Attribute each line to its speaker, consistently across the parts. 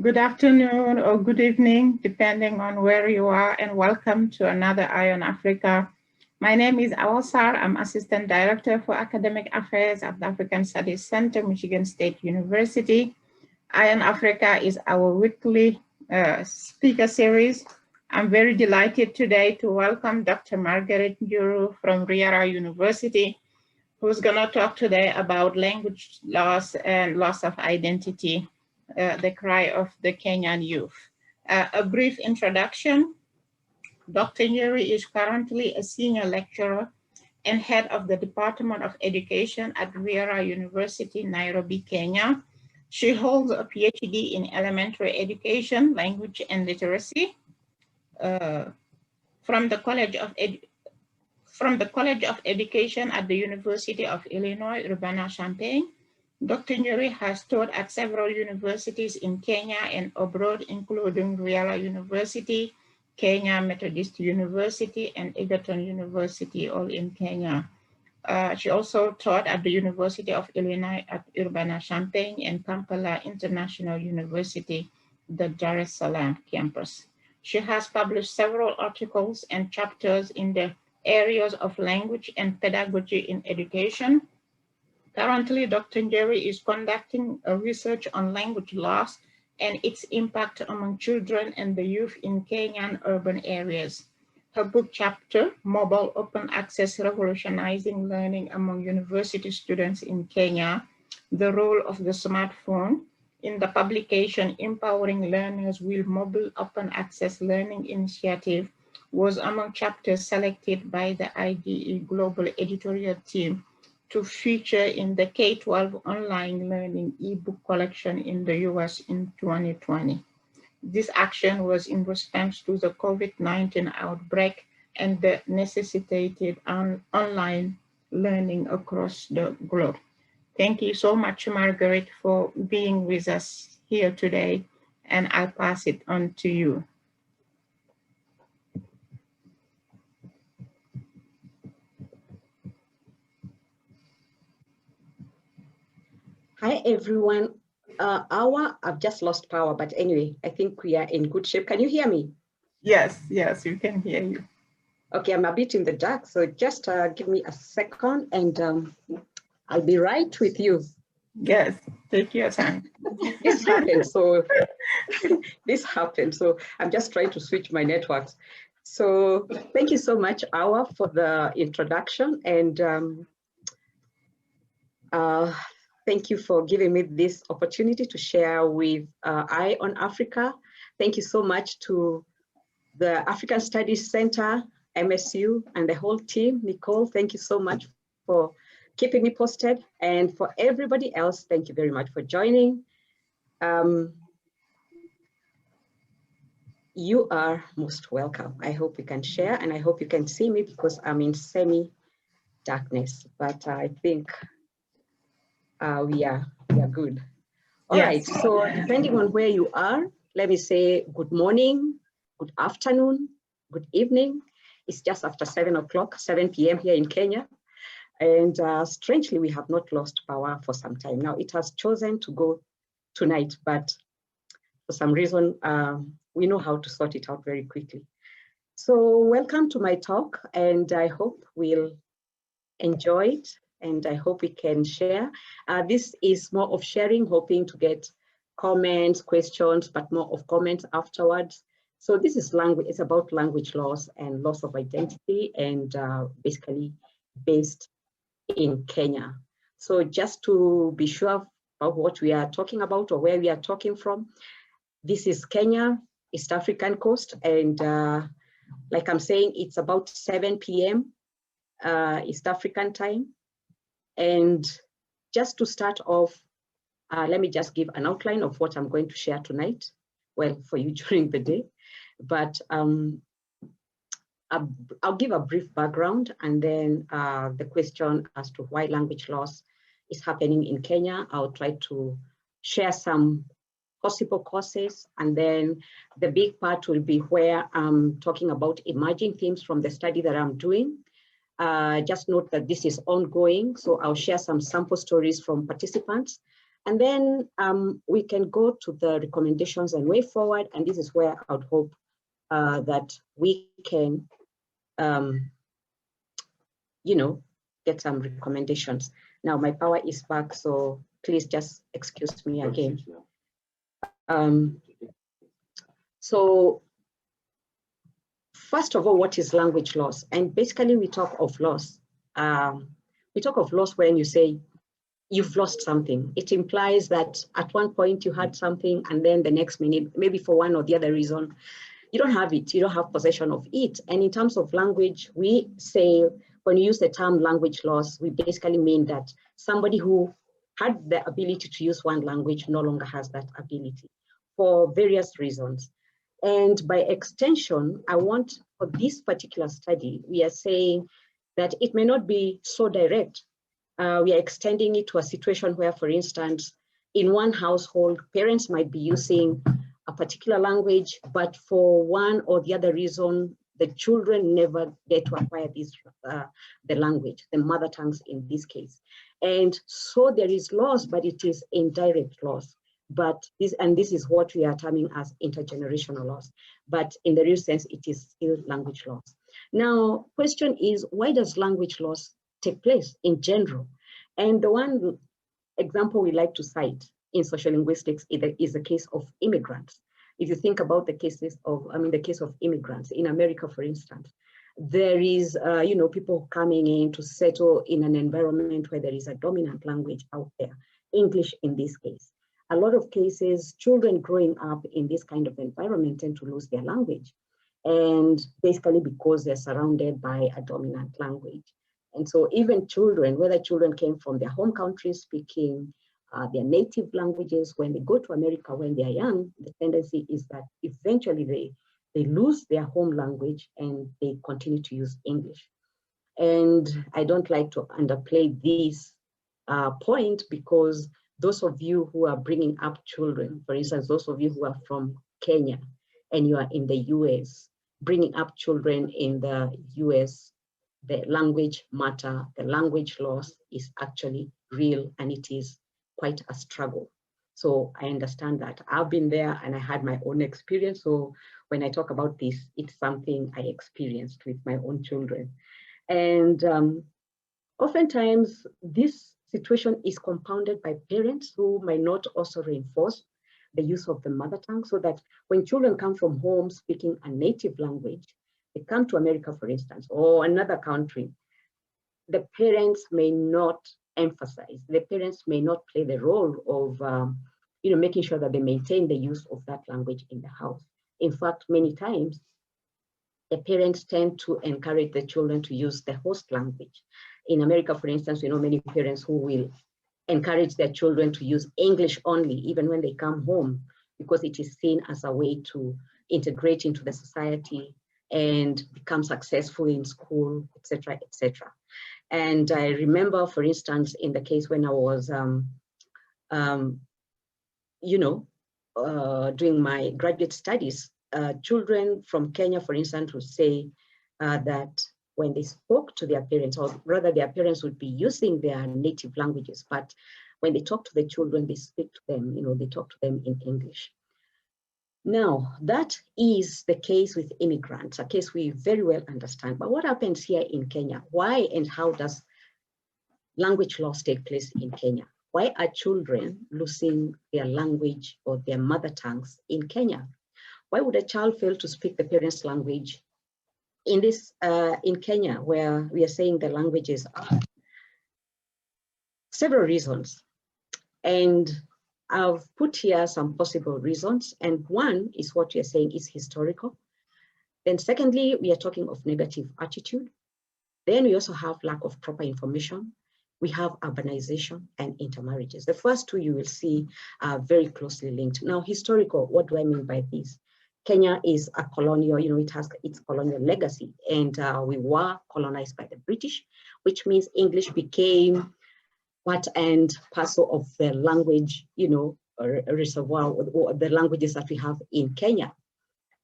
Speaker 1: Good afternoon or good evening, depending on where you are, and welcome to another Eye on Africa. My name is Awasar. I'm Assistant Director for Academic Affairs at the African Studies Center, Michigan State University. Eye on Africa is our weekly speaker series. I'm very delighted today to welcome Dr. Margaret Njeru from Riara University, who's going to talk today about language loss and loss of identity. The cry of the Kenyan youth. A brief introduction. Dr. Njeru is currently a senior lecturer and head of the Department of Education at Riara University, Nairobi, Kenya. She holds a PhD in elementary education, language and literacy from the College of Education at the University of Illinois, Urbana-Champaign. Dr. Njeru has taught at several universities in Kenya and abroad, including Riara University, Kenya Methodist University, and Egerton University, all in Kenya. She also taught at the University of Illinois at Urbana-Champaign and Kampala International University, the Dar es Salaam campus. She has published several articles and chapters in the areas of language and pedagogy in education. Currently, Dr. Njeru is conducting a research on language loss and its impact among children and the youth in Kenyan urban areas. Her book chapter, Mobile Open Access Revolutionizing Learning Among University Students in Kenya, The Role of the Smartphone, in the publication Empowering Learners with Mobile Open Access Learning Initiative, was among chapters selected by the IDE Global Editorial Team to feature in the K-12 online learning ebook collection in the US in 2020. This action was in response to the COVID-19 outbreak and the necessitated online learning across the globe. Thank you so much, Margaret, for being with us here today, and I'll pass it on to you.
Speaker 2: Hi, everyone. I've just lost power, but anyway, I think we are in good shape. Can you hear me?
Speaker 1: Yes, we can hear you.
Speaker 2: Okay, I'm a bit in the dark, so just give me a second and I'll be right with you.
Speaker 1: Yes, take your time.
Speaker 2: This happened, so I'm just trying to switch my networks. So thank you so much, Awa, for the introduction, and thank you for giving me this opportunity to share with Eye on Africa. Thank you so much to the African Studies Center, MSU, and the whole team. Nicole, thank you so much for keeping me posted. And for everybody else, thank you very much for joining. You are most welcome. I hope we can share, and I hope you can see me because I'm in semi-darkness, but I think we are good. All
Speaker 1: yes.
Speaker 2: Right, so depending on where you are, let me say good morning, good afternoon, good evening. It's just after 7 p.m. here in Kenya. And strangely, we have not lost power for some time. Now it has chosen to go tonight, but for some reason, we know how to sort it out very quickly. So welcome to my talk, and I hope we'll enjoy it. And I hope we can share. This is more of sharing, hoping to get comments, questions, but more of comments afterwards. So this is language, it's about language loss and loss of identity, and basically based in Kenya. So just to be sure about what we are talking about or where we are talking from, this is Kenya, East African coast, and like I'm saying, it's about 7 p.m. East African time. And just to start off, let me just give an outline of what I'm going to share tonight. Well, for you during the day, but I'll give a brief background, and then the question as to why language loss is happening in Kenya. I'll try to share some possible causes, and then the big part will be where I'm talking about emerging themes from the study that I'm doing. Just note that this is ongoing, so I'll share some sample stories from participants And then we can go to the recommendations and way forward. And this is where I would hope that we can, you know, get some recommendations. Now my power is back, so please just excuse me again. So first of all, what is language loss? And basically we talk of loss. We talk of loss when you say you've lost something. It implies that at one point you had something and then the next minute, maybe for one or the other reason, you don't have it, you don't have possession of it. And in terms of language, we say, when we use the term language loss, we basically mean that somebody who had the ability to use one language no longer has that ability for various reasons. And by extension, I want, for this particular study, we are saying that it may not be so direct. We are extending it to a situation where, for instance, in one household, parents might be using a particular language, but for one or the other reason, the children never get to acquire this, the language, the mother tongues in this case. And so there is loss, but it is indirect loss. But this is what we are terming as intergenerational loss. But in the real sense, it is still language loss. Now, question is, why does language loss take place in general? And the one example we like to cite in social linguistics is the case of immigrants. If you think about the cases of, the case of immigrants in America, for instance, there is, people coming in to settle in an environment where there is a dominant language out there, English in this case. A lot of cases, children growing up in this kind of environment tend to lose their language, and basically because they're surrounded by a dominant language. And so even children, whether children came from their home countries speaking their native languages, when they go to America when they are young, the tendency is that eventually they lose their home language and they continue to use English. And I don't like to underplay this point, because those of you who are bringing up children, for instance, those of you who are from Kenya and you are in the US, bringing up children in the US, the language matter, the language loss is actually real, and it is quite a struggle. So I understand that. I've been there and I had my own experience. So when I talk about this, it's something I experienced with my own children. And oftentimes this situation is compounded by parents who might not also reinforce the use of the mother tongue, so that when children come from home speaking a native language, they come to America, for instance, or another country, the parents may not emphasize, the parents may not play the role of making sure that they maintain the use of that language in the house. In fact, many times, the parents tend to encourage the children to use the host language. In America, for instance, we know many parents who will encourage their children to use English only, even when they come home, because it is seen as a way to integrate into the society and become successful in school, etc., etc. And I remember, for instance, in the case when I was, doing my graduate studies, children from Kenya, for instance, would say that when they spoke to their parents, or rather their parents would be using their native languages, but when they talk to the children, they speak to them, they talk to them in English. Now, that is the case with immigrants, a case we very well understand. But what happens here in Kenya? Why and how does language loss take place in Kenya? Why are children losing their language or their mother tongues in Kenya? Why would a child fail to speak the parent's language in Kenya, where we are saying the languages are? Several reasons. And I've put here some possible reasons. And one is what we are saying is historical. Then secondly, we are talking of negative attitude. Then we also have lack of proper information. We have urbanization and intermarriages. The first two you will see are very closely linked. Now, historical, what do I mean by this? Kenya is a colonial, it has its colonial legacy, and we were colonized by the British, which means English became part and parcel of the language, reservoir, or the languages that we have in Kenya.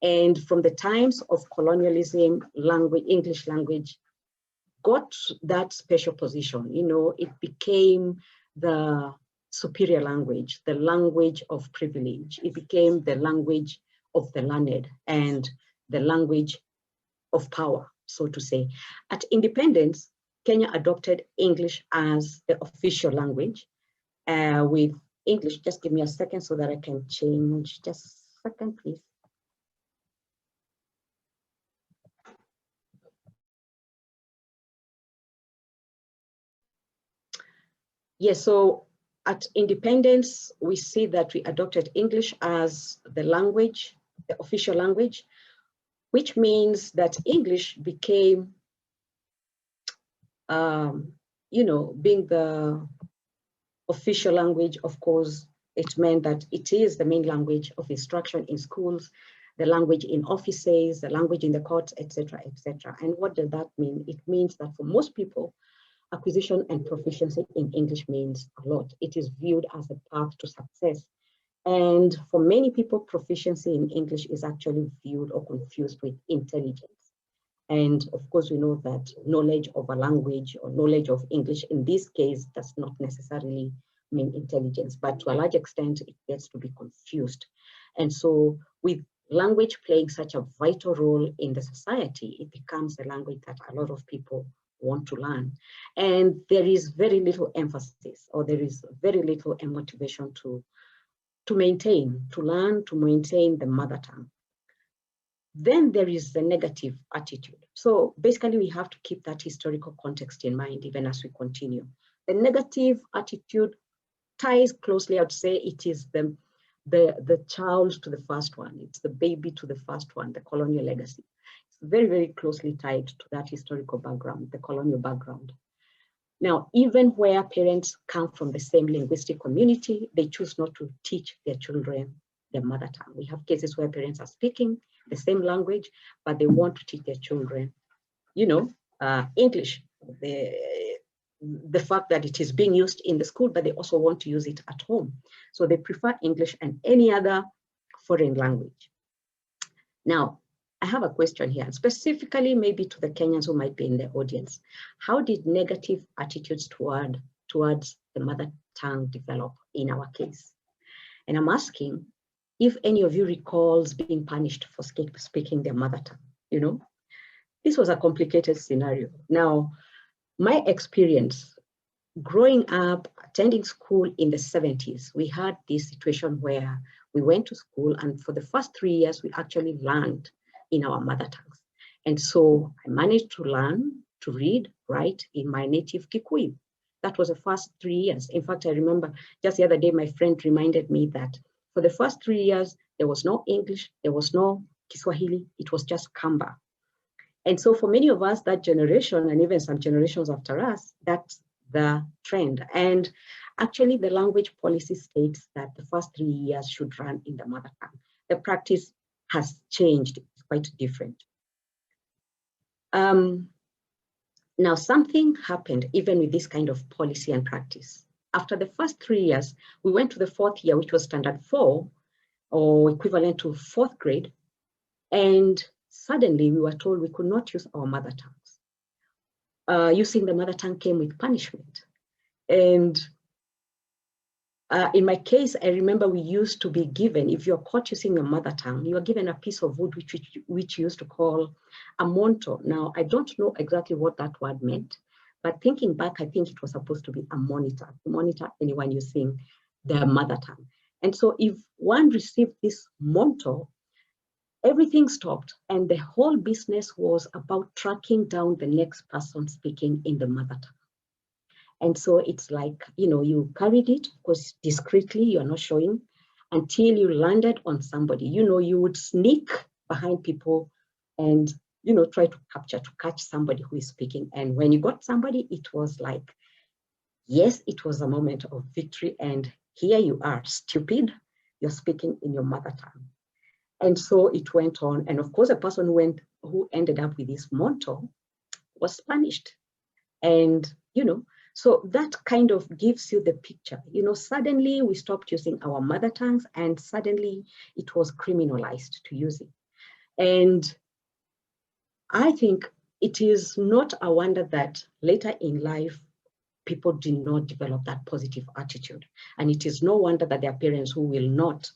Speaker 2: And from the times of colonialism, English language got that special position. It became the superior language, the language of privilege. It became the language of the learned and the language of power, so to say. At independence, Kenya adopted English as the official language. With English, just give me a second so that I can change. Just a second, please. Yes, so at independence, we see that we adopted English as the language, the official language, which means that English became, being the official language. Of course, it meant that it is the main language of instruction in schools, the language in offices, the language in the courts, etc., etc. And what does that mean? It means that for most people, acquisition and proficiency in English means a lot. It is viewed as a path to success. And for many people, proficiency in English is actually viewed or confused with intelligence. And of course, we know that knowledge of a language or knowledge of English in this case does not necessarily mean intelligence, but to a large extent, it gets to be confused. And so with language playing such a vital role in the society, it becomes a language that a lot of people want to learn. And there is very little emphasis, or there is very little motivation to maintain, to learn, to maintain the mother tongue. Then there is the negative attitude. So basically we have to keep that historical context in mind even as we continue. The negative attitude ties closely, I would say it is the child to the first one. It's the baby to the first one, the colonial legacy. It's very, very closely tied to that historical background, the colonial background. Now, even where parents come from the same linguistic community, they choose not to teach their children their mother tongue. We have cases where parents are speaking the same language, but they want to teach their children, English. The fact that it is being used in the school, but they also want to use it at home. So they prefer English and any other foreign language. Now, I have a question here, specifically maybe to the Kenyans who might be in the audience. How did negative attitudes towards the mother tongue develop in our case? And I'm asking if any of you recalls being punished for speaking their mother tongue. This was a complicated scenario. Now, my experience growing up, attending school in the 70s, we had this situation where we went to school and for the first 3 years, we actually learned in our mother tongues. And so I managed to learn to read, write in my native Kikuyu. That was the first 3 years. In fact, I remember just the other day, my friend reminded me that for the first 3 years, there was no English, there was no Kiswahili, it was just Kamba. And so for many of us, that generation, and even some generations after us, that's the trend. And actually the language policy states that the first 3 years should run in the mother tongue. The practice has changed, it's quite different. Now something happened even with this kind of policy and practice. After the first 3 years, we went to the fourth year, which was standard 4, or equivalent to 4th grade. And suddenly we were told we could not use our mother tongues. Using the mother tongue came with punishment. And in my case, I remember we used to be given, if you're caught using your mother tongue, you are given a piece of wood which you used to call a monto. Now, I don't know exactly what that word meant, but thinking back, I think it was supposed to be a monitor to monitor anyone using their mother tongue. And so if one received this monto, everything stopped and the whole business was about tracking down the next person speaking in the mother tongue. And so it's like, you carried it, of course, discreetly, you're not showing, until you landed on somebody. You would sneak behind people and, try to catch somebody who is speaking. And when you got somebody, it was like, yes, it was a moment of victory. And here you are, stupid, you're speaking in your mother tongue. And so it went on. And of course, a person who ended up with this monto was punished. And, so that kind of gives you the picture. Suddenly we stopped using our mother tongues and suddenly it was criminalized to use it. And I think it is not a wonder that later in life, people do not develop that positive attitude. And it is no wonder that there are parents who will not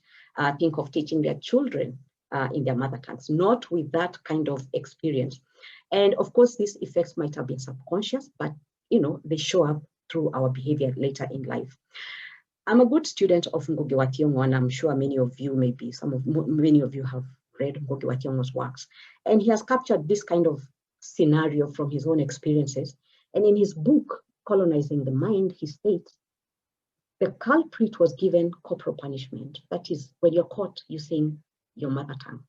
Speaker 2: think of teaching their children in their mother tongues, not with that kind of experience. And of course, these effects might have been subconscious, but they show up through our behavior later in life. I'm a good student of Ngugi wa Thiong'o, and I'm sure many of you many of you have read Ngugi wa Thiong'o's works. And he has captured this kind of scenario from his own experiences. And in his book, Colonizing the Mind, he states, the culprit was given corporal punishment. That is, when you're caught using your mother tongue.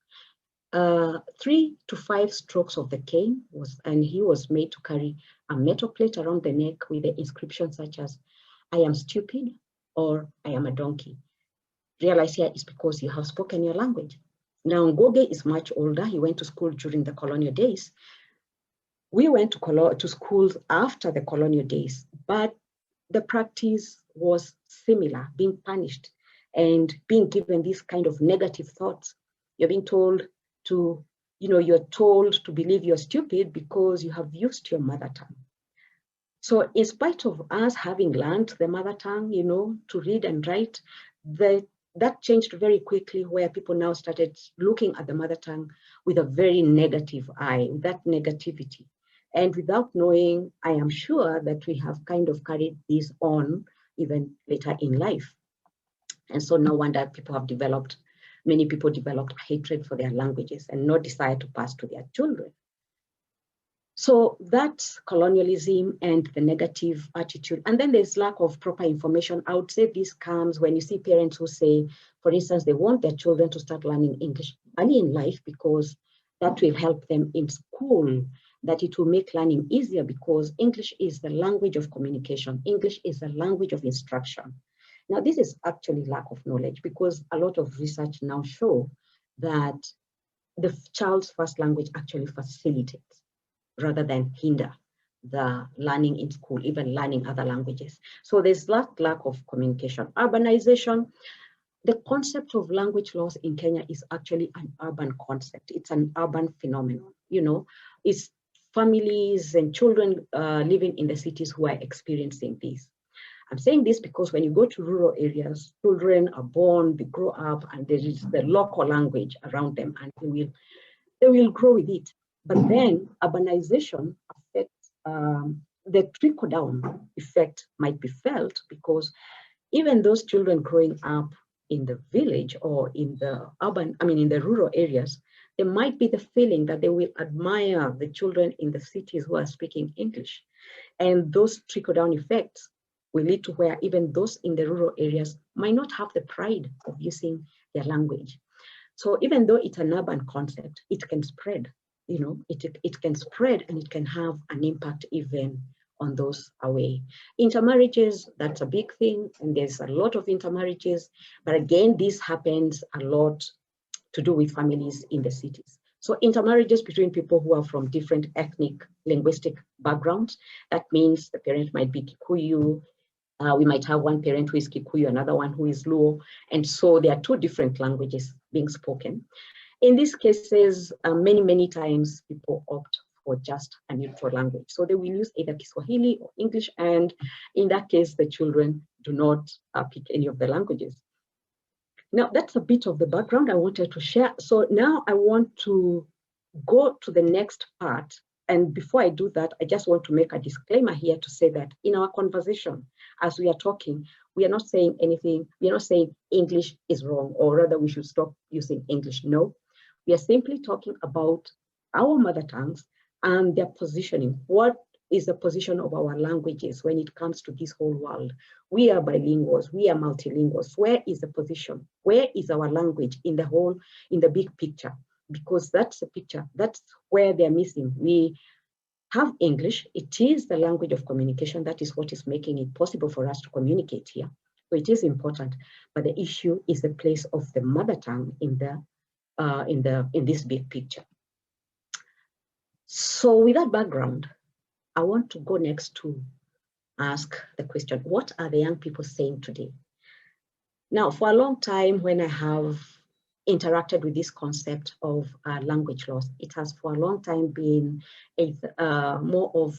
Speaker 2: 3 to 5 strokes of the cane and he was made to carry a metal plate around the neck with the inscription such as, I am stupid, or I am a donkey. Realize here is because you have spoken your language. Now, Ngoge is much older. He went to school during the colonial days. We went to schools after the colonial days, but the practice was similar, being punished and being given these kind of negative thoughts. You're being told to, you're told to believe you're stupid because you have used your mother tongue. So in spite of us having learned the mother tongue, to read and write, that changed very quickly, where people now started looking at the mother tongue with a very negative eye, that negativity. And without knowing, I am sure that we have kind of carried this on even later in life. And so no wonder many people developed hatred for their languages and no desire to pass to their children. So that's colonialism and the negative attitude. And then there's lack of proper information. I would say this comes when you see parents who say, for instance, they want their children to start learning English early in life because that will help them in school, that it will make learning easier because English is the language of communication. English is the language of instruction. Now, this is actually lack of knowledge because a lot of research now show that the child's first language actually facilitates rather than hinder the learning in school, even learning other languages. So there's lack of communication. Urbanization, the concept of language loss in Kenya is actually an urban concept. It's an urban phenomenon. It's families and children living in the cities who are experiencing this. I'm saying this because when you go to rural areas, children are born, they grow up, and there is the local language around them, and they will grow with it. But then urbanization affects, the trickle-down effect might be felt because even those children growing up in the village or in the in the rural areas, there might be the feeling that they will admire the children in the cities who are speaking English. And those trickle-down effects will lead to where even those in the rural areas might not have the pride of using their language. So even though it's an urban concept, it can spread. It can spread and it can have an impact even on those away. Intermarriages, that's a big thing, and there's a lot of intermarriages. But again, this happens a lot to do with families in the cities. So intermarriages between people who are from different ethnic, linguistic backgrounds. That means the parent might be Kikuyu. We might have one parent who is Kikuyu, another one who is Luo. And so there are 2 different languages being spoken. In these cases, many times people opt for just a neutral language. So they will use either Kiswahili or English. And in that case, the children do not pick any of the languages. Now, that's a bit of the background I wanted to share. So now I want to go to the next part. And before I do that, I just want to make a disclaimer here to say that in our conversation, as we are talking, we are not saying anything. We are not saying English is wrong, or rather we should stop using English. No, we are simply talking about our mother tongues and their positioning. What is the position of our languages when it comes to this whole world? We are bilinguals, we are multilinguals. Where is the position? Where is our language in the big picture? Because that's the picture, that's where they're missing. We have English, it is the language of communication. That is what is making it possible for us to communicate here. So it is important, but the issue is the place of the mother tongue in this big picture. So with that background, I want to go next to ask the question, what are the young people saying today? Now, for a long time, when I have interacted with this concept of language loss, it has for a long time been more of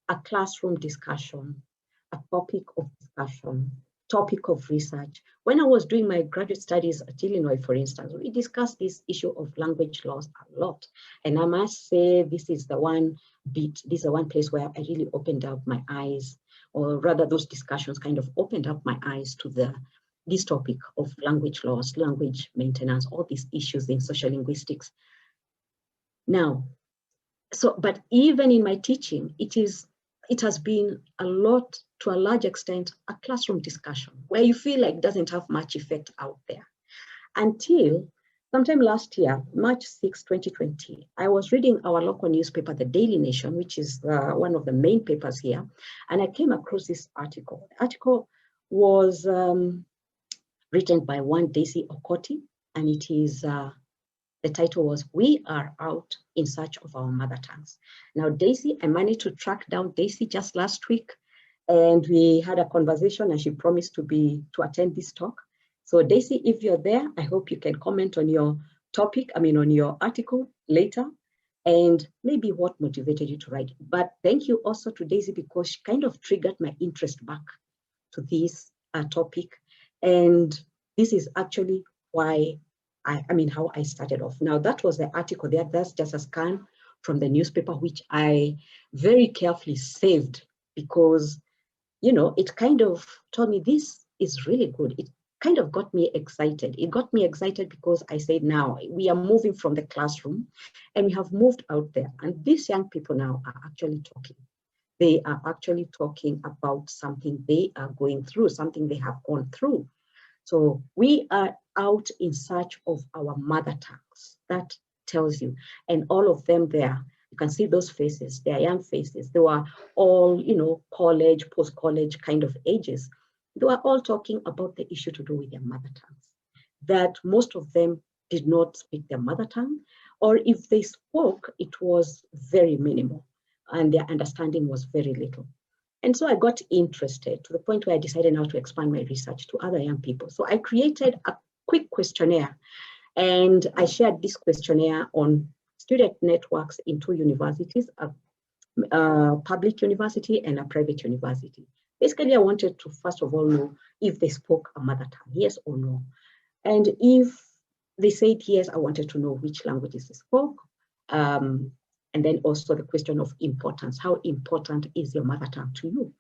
Speaker 2: a classroom discussion, a topic of discussion, topic of research. When I was doing my graduate studies at Illinois, for instance, we discussed this issue of language loss a lot. And I must say, this is the one place where I really opened up my eyes, or rather those discussions kind of opened up my eyes to this topic of language loss, language maintenance, all these issues in social linguistics. Now, but even in my teaching, it has been a lot, to a large extent, a classroom discussion where you feel like it doesn't have much effect out there. Until sometime last year, March 6, 2020, I was reading our local newspaper, The Daily Nation, which is one of the main papers here, and I came across this article. The article was written by one Daisy Okoti, and it is the title was "We Are Out in Search of Our Mother Tongues." Now, Daisy, I managed to track down Daisy just last week, and we had a conversation, and she promised to attend this talk. So Daisy, if you're there, I hope you can comment on your topic, on your article later, and maybe what motivated you to write. But thank you also to Daisy, because she kind of triggered my interest back to this topic. And this is actually why how I started off. Now, that was the article there. That's just a scan from the newspaper, which I very carefully saved, because, it kind of told me this is really good. It kind of got me excited. It got me excited because I said, now we are moving from the classroom and we have moved out there. And these young people now are actually talking. They are actually talking about something they are going through, something they have gone through. So we are out in search of our mother tongues. That tells you. And all of them there, you can see those faces, they are young faces. They were all, college, post-college kind of ages. They were all talking about the issue to do with their mother tongues, that most of them did not speak their mother tongue, or if they spoke, it was very minimal, and their understanding was very little. And so I got interested to the point where I decided now to expand my research to other young people. So I created a quick questionnaire, and I shared this questionnaire on student networks in 2 universities, a public university and a private university. Basically, I wanted to first of all know if they spoke a mother tongue, yes or no. And if they said yes, I wanted to know which languages they spoke. And then also the question of importance. How important is your mother tongue to you?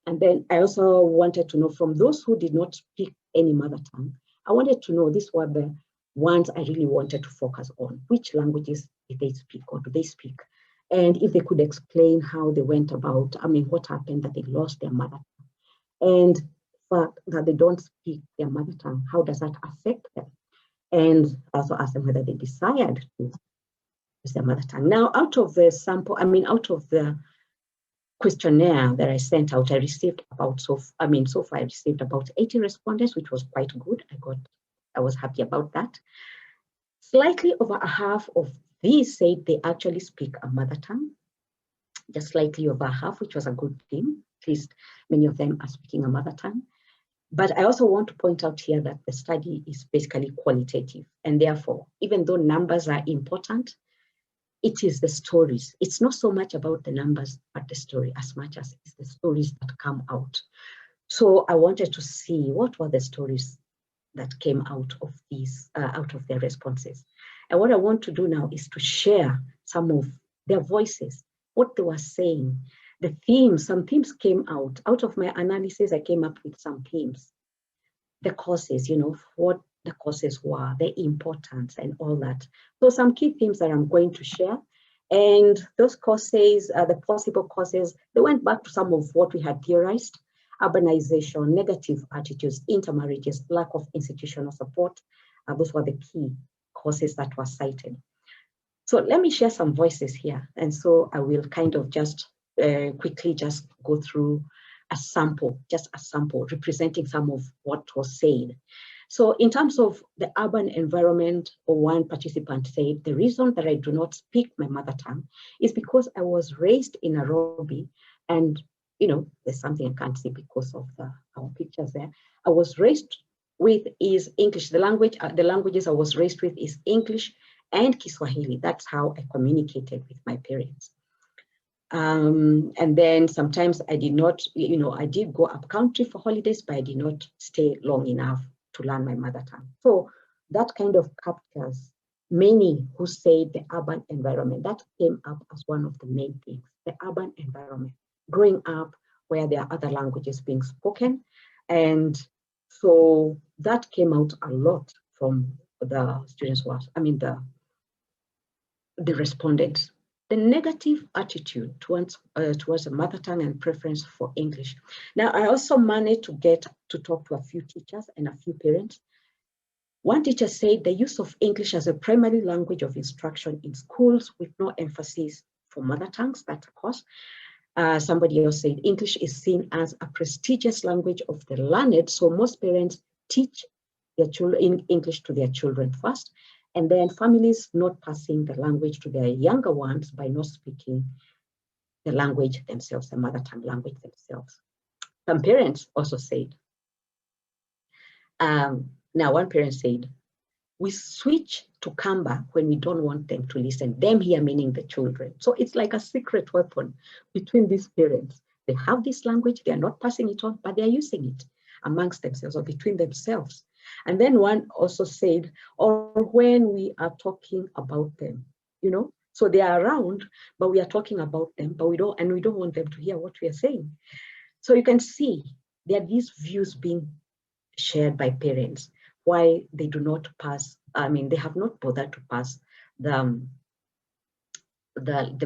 Speaker 2: And then I also wanted to know from those who did not speak any mother tongue, I wanted to know, these were the ones I really wanted to focus on. Which languages did they speak, or do they speak? And if they could explain how they went about, what happened that they lost their mother tongue. And the fact that they don't speak their mother tongue, how does that affect them? And also ask them whether they desired to their mother tongue. Now, out of the sample, out of the questionnaire that I sent out, I received about, so far I received about 80 respondents, which was quite good. I was happy about that. Slightly over a half of these said they actually speak a mother tongue, just slightly over half, which was a good thing. At least many of them are speaking a mother tongue. But I also want to point out here that the study is basically qualitative, and therefore, even though numbers are important, it is the stories. It's not so much about the numbers, but the story, as much as it's the stories that come out. So I wanted to see what were the stories that came out of these, out of their responses. And what I want to do now is to share some of their voices, what they were saying, the themes. Some themes came out. Out of my analysis, I came up with some themes. The causes, what the causes were, the importance and all that. So some key themes that I'm going to share. And those causes, the possible causes, they went back to some of what we had theorized: urbanization, negative attitudes, intermarriages, lack of institutional support. Those were the key causes that were cited. So let me share some voices here. And so I will kind of just quickly just go through a sample, just a sample representing some of what was said. So in terms of the urban environment, one participant said, the reason that I do not speak my mother tongue is because I was raised in Nairobi, and there's something I can't see because of our pictures there. I was raised with is English. The languages I was raised with is English and Kiswahili. That's how I communicated with my parents. And then sometimes I did not, I did go up country for holidays, but I did not stay long enough to learn my mother tongue. So that kind of captures many who say the urban environment. That came up as one of the main things, the urban environment, growing up where there are other languages being spoken. And so that came out a lot from the students who are, the respondents. The negative attitude towards a mother tongue and preference for English. Now, I also managed to get to talk to a few teachers and a few parents. One teacher said the use of English as a primary language of instruction in schools with no emphasis for mother tongues, that's a course. Somebody else said English is seen as a prestigious language of the learned, so most parents teach their children in English to their children first, and then families not passing the language to their younger ones by not speaking the language themselves, the mother tongue language themselves. Some parents also said, now one parent said, we switch to Kamba when we don't want them to listen, them here meaning the children. So it's like a secret weapon between these parents. They have this language, they're not passing it on, but they're using it amongst themselves or between themselves. And then one also said, or when we are talking about them, so they are around, but we are talking about them, but we don't want them to hear what we are saying. So you can see there are these views being shared by parents, why they do not pass, they have not bothered to pass the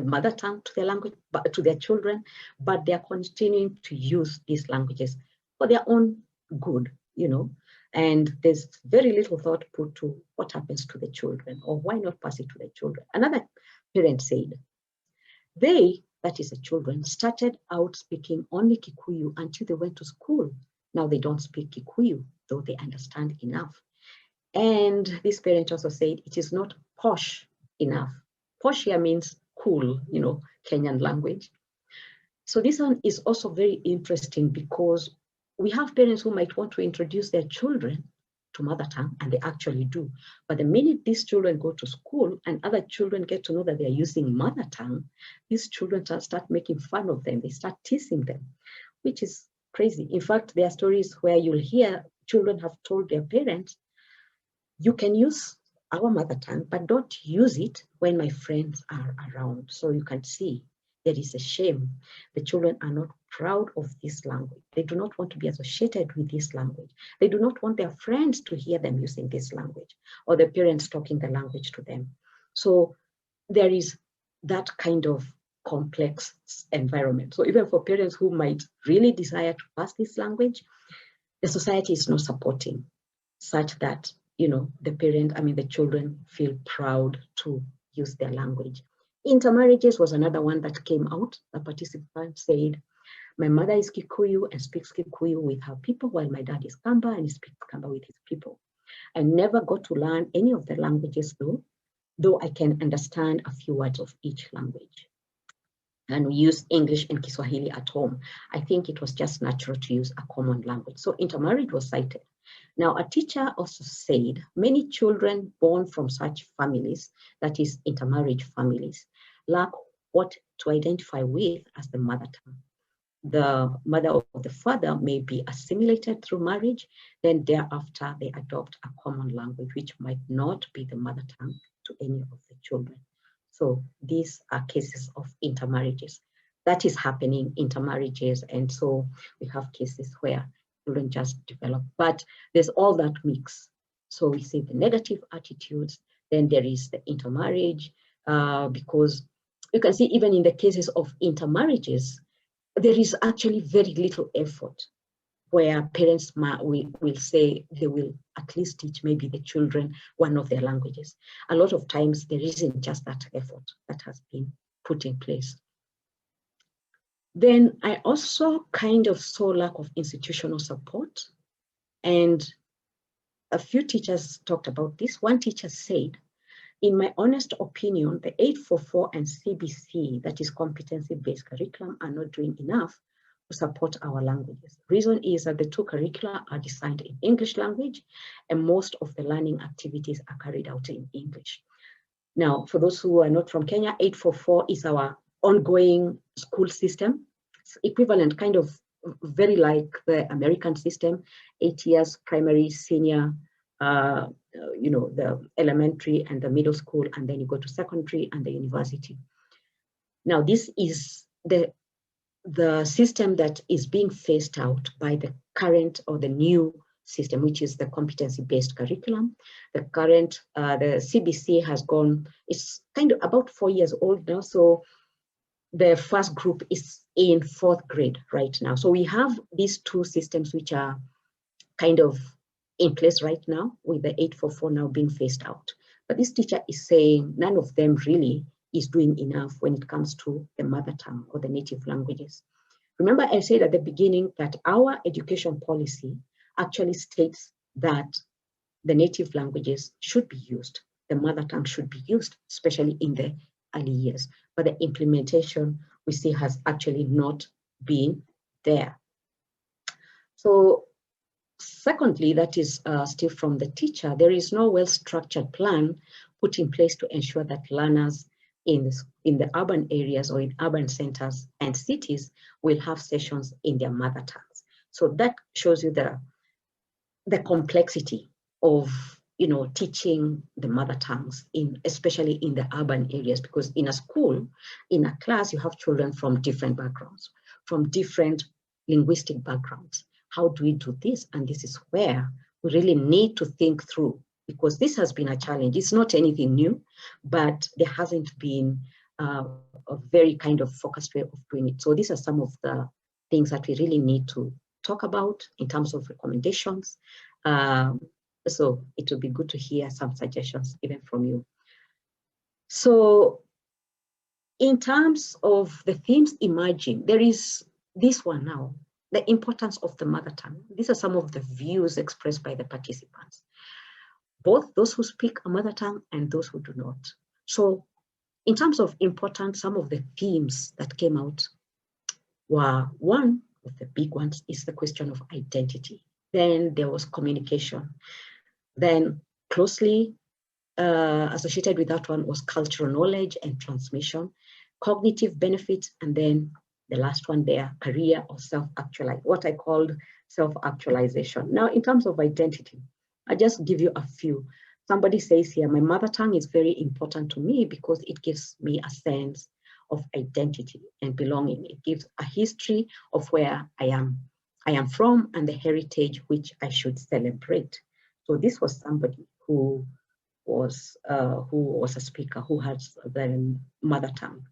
Speaker 2: mother tongue to their language, but to their children, but they are continuing to use these languages for their own good, and there's very little thought put to what happens to the children, or why not pass it to the children. Another parent said, they, that is the children, started out speaking only Kikuyu until they went to school. Now they don't speak Kikuyu, though they understand enough. And this parent also said it is not posh enough. Posh here means cool, Kenyan language. So this one is also very interesting because we have parents who might want to introduce their children to mother tongue, and they actually do. But the minute these children go to school and other children get to know that they're using mother tongue, these children start making fun of them. They start teasing them, which is crazy. In fact, there are stories where you'll hear children have told their parents, you can use our mother tongue, but don't use it when my friends are around. So you can see there is a shame. The children are not proud of this language. They do not want to be associated with this language. They do not want their friends to hear them using this language, or their parents talking the language to them. So there is that kind of complex environment. So even for parents who might really desire to pass this language, the society is not supporting such that the children feel proud to use their language. Intermarriages was another one that came out. The participant said, my mother is Kikuyu and speaks Kikuyu with her people, while my dad is Kamba and he speaks Kamba with his people. I never got to learn any of the languages though I can understand a few words of each language. And we use English and Kiswahili at home. I think it was just natural to use a common language. So intermarriage was cited. Now, a teacher also said many children born from such families, that is intermarriage families, lack what to identify with as the mother tongue. The mother or the father may be assimilated through marriage, then thereafter they adopt a common language, which might not be the mother tongue to any of the children. So these are cases of intermarriages. That is happening, intermarriages, and so we have cases where children just develop, but there's all that mix. So we see the negative attitudes, then there is the intermarriage, because you can see even in the cases of intermarriages, there is actually very little effort, where parents will say they will at least teach maybe the children one of their languages. A lot of times there isn't just that effort that has been put in place. Then I also kind of saw lack of institutional support, and a few teachers talked about this. One teacher said, in my honest opinion, the 844 and CBC, that is competency-based curriculum, are not doing enough to support our languages. Reason is that the two curricula are designed in English language, and most of the learning activities are carried out in English. Now, for those who are not from Kenya, 844 is our ongoing school system. It's equivalent, kind of very like the American system, 8 years primary, senior, the elementary and the middle school, and then you go to secondary and the university. Now, this is the system that is being phased out by the current or the new system, which is the competency-based curriculum. The current, the CBC has gone, it's kind of about 4 years old now. So the first group is in 4th grade right now. So we have these two systems which are kind of in place right now, with the 844 now being phased out. But this teacher is saying none of them really is doing enough when it comes to the mother tongue or the native languages. Remember, I said at the beginning that our education policy actually states that the native languages should be used, the mother tongue should be used, especially in the early years. But the implementation we see has actually not been there. So secondly, that is still from the teacher, there is no well-structured plan put in place to ensure that learners in the urban areas or in urban centers and cities will have sessions in their mother tongues. So that shows you the complexity of teaching the mother tongues, especially in the urban areas, because in a school, in a class, you have children from different backgrounds, from different linguistic backgrounds. How do we do this? And this is where we really need to think through, because this has been a challenge. It's not anything new, but there hasn't been a very kind of focused way of doing it. So these are some of the things that we really need to talk about in terms of recommendations. So it would be good to hear some suggestions even from you. So in terms of the themes emerging, there is this one now, the importance of the mother tongue. These are some of the views expressed by the participants, both those who speak a mother tongue and those who do not. So in terms of importance, some of the themes that came out were, one of the big ones is the question of identity. Then there was communication. Then closely associated with that one was cultural knowledge and transmission, cognitive benefits, and then the last one there, career or self-actualization, what I called self-actualization. Now, in terms of identity, I just give you a few. Somebody says here, my mother tongue is very important to me because it gives me a sense of identity and belonging. It gives a history of where I am from and the heritage which I should celebrate. So this was somebody who was a speaker who has the mother tongue.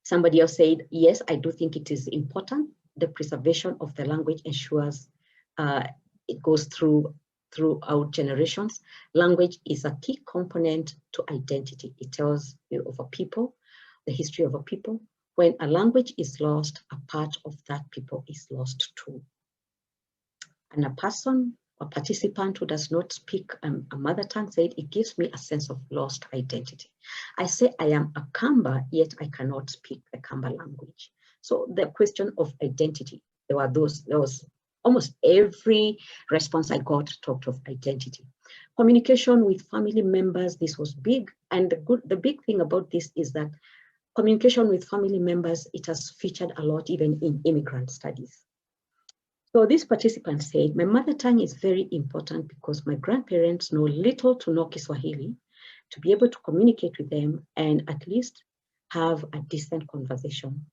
Speaker 2: Somebody else said, yes, I do think it is important. The preservation of the language ensures it goes throughout generations. Language is a key component to identity. It tells you of a people, the history of a people. When a language is lost, a part of that people is lost too. And a person, a participant who does not speak a mother tongue said, it gives me a sense of lost identity. I say I am a Kamba, yet I cannot speak the Kamba language. So the question of identity, there was almost every response I got talked of identity. Communication with family members, this was big. And the big thing about this is that communication with family members, it has featured a lot even in immigrant studies. So this participant said, my mother tongue is very important because my grandparents know little to no Kiswahili to be able to communicate with them and at least have a decent conversation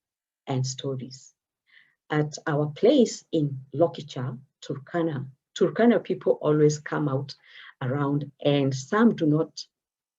Speaker 2: and stories. At our place in Lokicha, Turkana people always come out around and some do not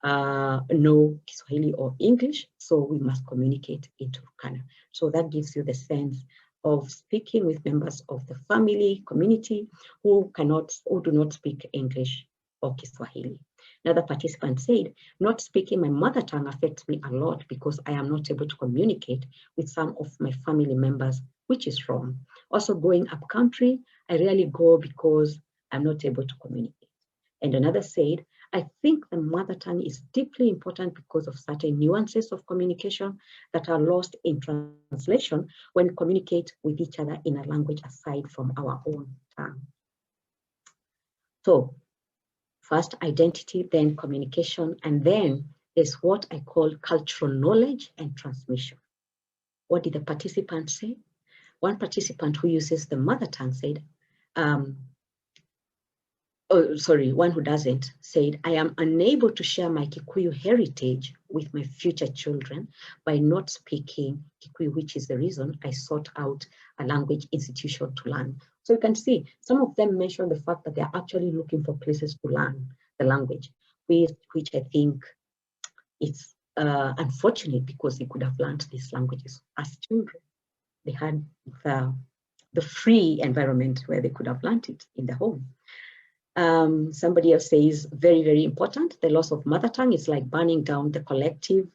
Speaker 2: know Kiswahili or English, so we must communicate in Turkana. So that gives you the sense of speaking with members of the family community who do not speak English or Kiswahili. Another participant said, not speaking my mother tongue affects me a lot because I am not able to communicate with some of my family members, which is wrong. Also going up country, I rarely go because I'm not able to communicate. And another said, I think the mother tongue is deeply important because of certain nuances of communication that are lost in translation when we communicate with each other in a language aside from our own tongue. So first identity, then communication, and then there's what I call cultural knowledge and transmission. What did the participants say? One participant who uses the mother tongue said, one who doesn't said, I am unable to share my Kikuyu heritage with my future children by not speaking Kikuyu, which is the reason I sought out a language institution to learn. So you can see some of them mention the fact that they're actually looking for places to learn the language, which I think it's unfortunate because they could have learned these languages as children. They had the free environment where they could have learned it in the home. Somebody else says, very, very important, the loss of mother tongue is like burning down the collective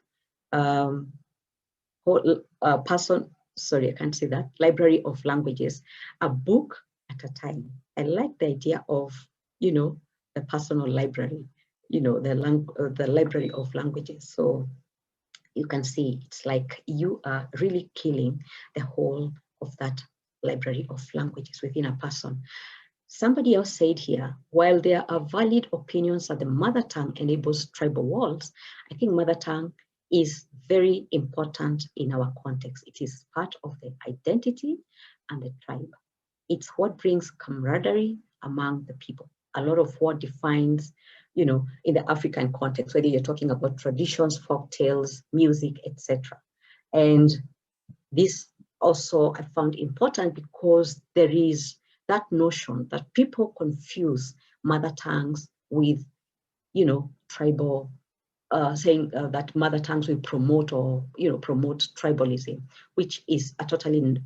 Speaker 2: library of languages, a book at a time. I like the idea of, the personal library, the library of languages. So you can see it's like you are really killing the whole of that library of languages within a person. Somebody else said here, while there are valid opinions that the mother tongue enables tribal walls, I think mother tongue is very important in our context. It is part of the identity and the tribe. It's what brings camaraderie among the people. A lot of what defines, in the African context, whether you're talking about traditions, folk tales, music, etc. And this also I found important because there is that notion that people confuse mother tongues with, tribal, saying that mother tongues will promote tribalism, which is a totally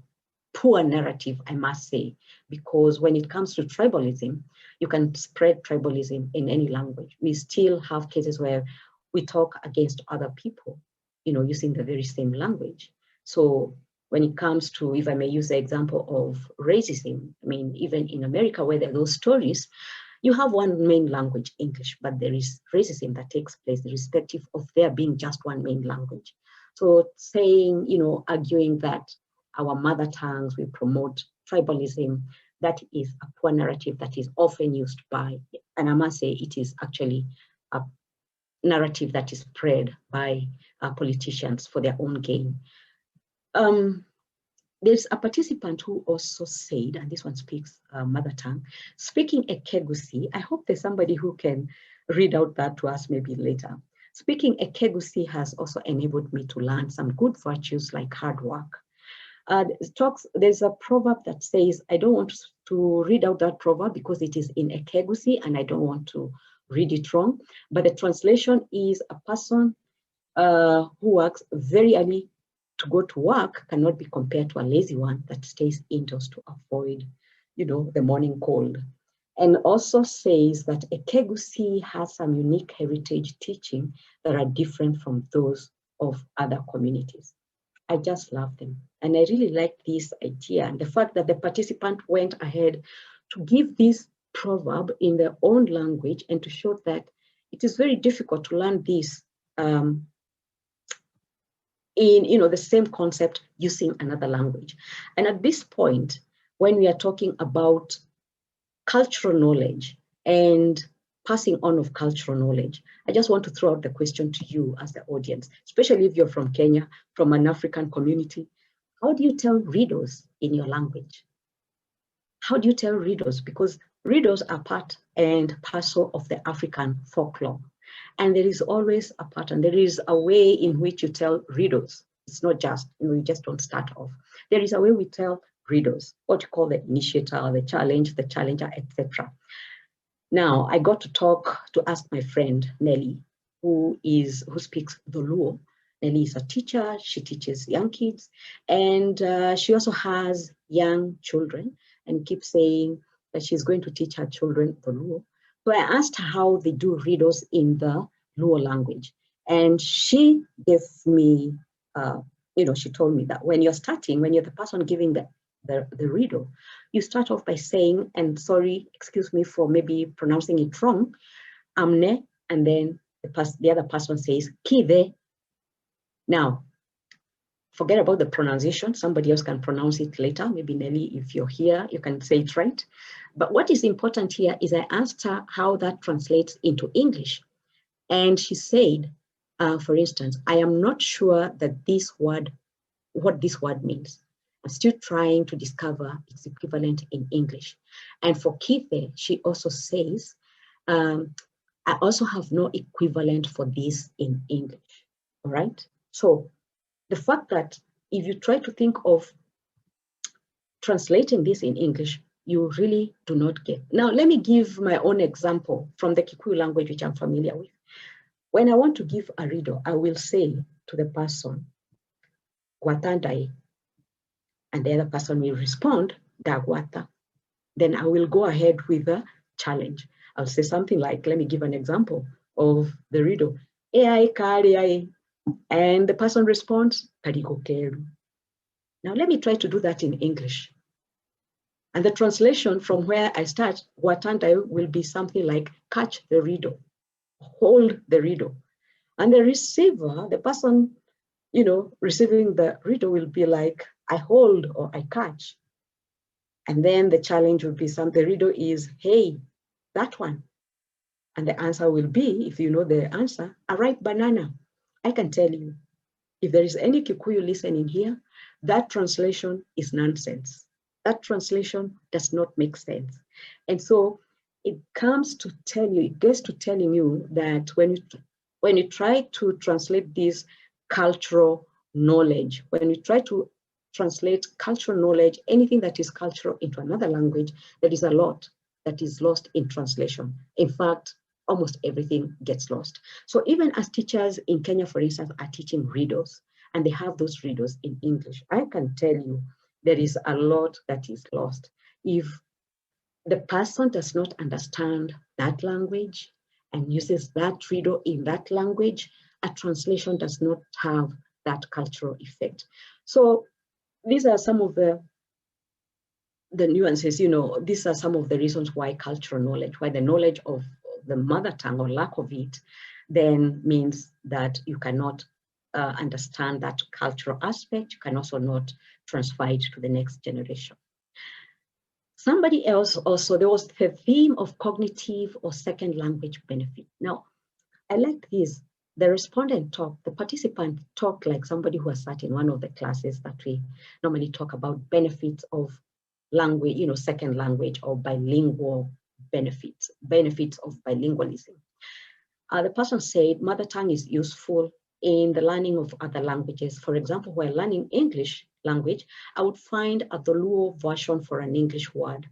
Speaker 2: poor narrative, I must say, because when it comes to tribalism, you can spread tribalism in any language. We still have cases where we talk against other people, using the very same language. So when it comes to, if I may use the example of racism, I mean, even in America, where there are those stories, you have one main language, English, but there is racism that takes place irrespective of there being just one main language. So saying, arguing that our mother tongues will promote tribalism, that is a poor narrative that is often used by, and I must say it is actually a narrative that is spread by politicians for their own gain. There's a participant who also said, and this one speaks mother tongue, speaking Ekegusi. I hope there's somebody who can read out that to us maybe later. Speaking Ekegusi has also enabled me to learn some good virtues like hard work. There's a proverb that says, I don't want to read out that proverb because it is in Ekegusi and I don't want to read it wrong, but the translation is a person who works very early to go to work cannot be compared to a lazy one that stays indoors to avoid, the morning cold. And also says that Ekegusi has some unique heritage teaching that are different from those of other communities. I just love them. And I really like this idea and the fact that the participant went ahead to give this proverb in their own language and to show that it is very difficult to learn this in the same concept using another language. And at this point, when we are talking about cultural knowledge and passing on of cultural knowledge, I just want to throw out the question to you as the audience, especially if you're from Kenya, from an African community. How do you tell riddles in your language? How do you tell riddles? Because riddles are part and parcel of the African folklore. And there is always a pattern. There is a way in which you tell riddles. It's not just, you just don't start off. There is a way we tell riddles, what you call the initiator, the challenge, the challenger, etc. Now, I got to ask my friend, Nelly, who speaks the Luo. Nelly is a teacher. She teaches young kids. And she also has young children and keeps saying that she's going to teach her children the Luo. So I asked her how they do riddles in the Luo language. And she gave me, she told me that when you're the person giving the riddle, you start off by saying, and sorry, excuse me for maybe pronouncing it wrong, amne, and then the other person says, kive. Now, forget about the pronunciation. Somebody else can pronounce it later. Maybe Nelly, if you're here, you can say it right. But what is important here is I asked her how that translates into English. And she said, For instance, I am not sure that what this word means. I'm still trying to discover its equivalent in English. And for Kithe, she also says, I also have no equivalent for this in English, all right? So the fact that if you try to think of translating this in English, you really do not get. Now, let me give my own example from the Kikuyu language, which I'm familiar with. When I want to give a riddle, I will say to the person, Gwatandai, and the other person will respond, Dagwata. Then I will go ahead with the challenge. I'll say something like, let me give an example of the riddle. And the person responds, Karikokeru. Now let me try to do that in English. And the translation from where I start, Gwatandai, will be something like catch the riddle, hold the riddle. And the receiver, the person, receiving the riddle will be like, I hold or I catch. And then the challenge will be the riddle is, hey, that one. And the answer will be, if you know the answer, a ripe banana. I can tell you, if there is any Kikuyu listening here, that translation is nonsense. That translation does not make sense. And so it gets to telling you that when you try to translate this cultural knowledge, when you try to translate cultural knowledge, anything that is cultural into another language, there is a lot that is lost in translation. In fact, almost everything gets lost. So even as teachers in Kenya, for instance, are teaching riddles, and they have those riddles in English, I can tell you there is a lot that is lost. If the person does not understand that language and uses that riddle in that language, a translation does not have that cultural effect. So these are some of the nuances, these are some of the reasons why cultural knowledge, why the knowledge of the mother tongue or lack of it, then means that you cannot understand that cultural aspect. You can also not transfer it to the next generation. Somebody else also, there was the theme of cognitive or second language benefit. Now, I like this. The respondent talked, the participant talked like somebody who has sat in one of the classes that we normally talk about benefits of language, second language or bilingual benefits of bilingualism. The person said mother tongue is useful in the learning of other languages. For example, while learning English language, I would find a Luo version for an English word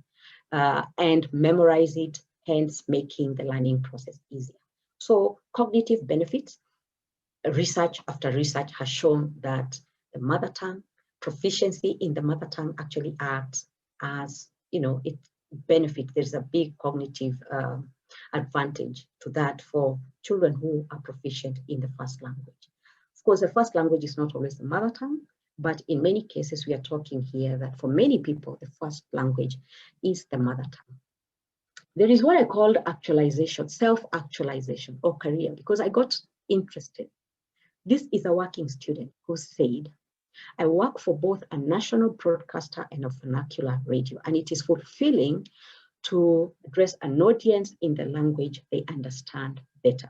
Speaker 2: and memorize it, hence making the learning process easier. So cognitive benefits, research after research has shown that the mother tongue, proficiency in the mother tongue actually acts as, it benefits. There's a big cognitive advantage to that for children who are proficient in the first language. Of course, the first language is not always the mother tongue, but in many cases, we are talking here that for many people, the first language is the mother tongue. There is what I called actualization, self-actualization or career, because I got interested. This is a working student who said, I work for both a national broadcaster and a vernacular radio, and it is fulfilling to address an audience in the language they understand better.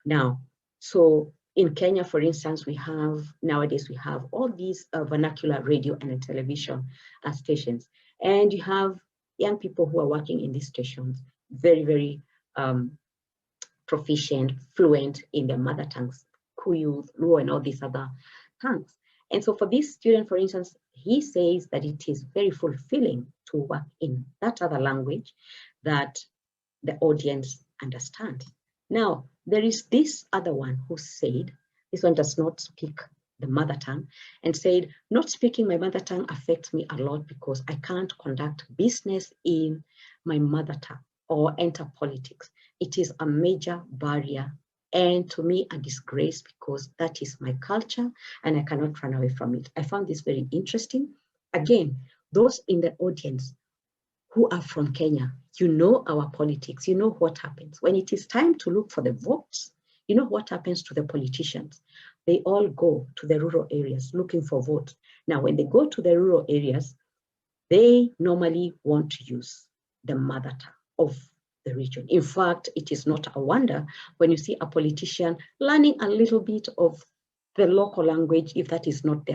Speaker 2: Now, so in Kenya, for instance, nowadays we have all these vernacular radio and television stations, and you have young people who are working in these stations, very, very proficient, fluent in their mother tongues, Kuyu, Luo, and all these other tongues. And so for this student, for instance, he says that it is very fulfilling to work in that other language that the audience understands. Now, there is this other one who said, this one does not speak the mother tongue, and said, not speaking my mother tongue affects me a lot because I can't conduct business in my mother tongue or enter politics. It is a major barrier and to me a disgrace because that is my culture and I cannot run away from it. I found this very interesting. Again, those in the audience who are from Kenya, you know our politics, you know what happens. When it is time to look for the votes, you know what happens to the politicians. They all go to the rural areas looking for votes. Now, when they go to the rural areas, they normally want to use the mother tongue of the region. In fact, it is not a wonder when you see a politician learning a little bit of the local language, if that is not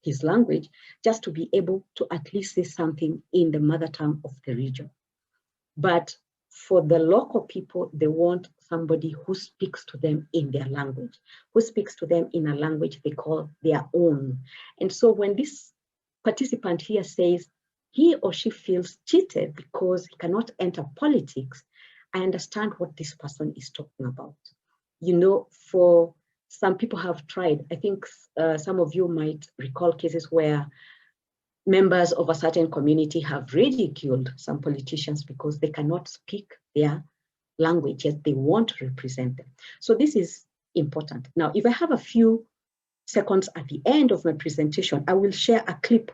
Speaker 2: his language, just to be able to at least say something in the mother tongue of the region. But for the local people, they want somebody who speaks to them in their language, who speaks to them in a language they call their own. And so when this participant here says he or she feels cheated because he cannot enter politics, I understand what this person is talking about. You know, for some people have tried, I think some of you might recall cases where members of a certain community have ridiculed some politicians because they cannot speak their language, yet they want to represent them. So this is important. Now, if I have a few seconds at the end of my presentation, I will share a clip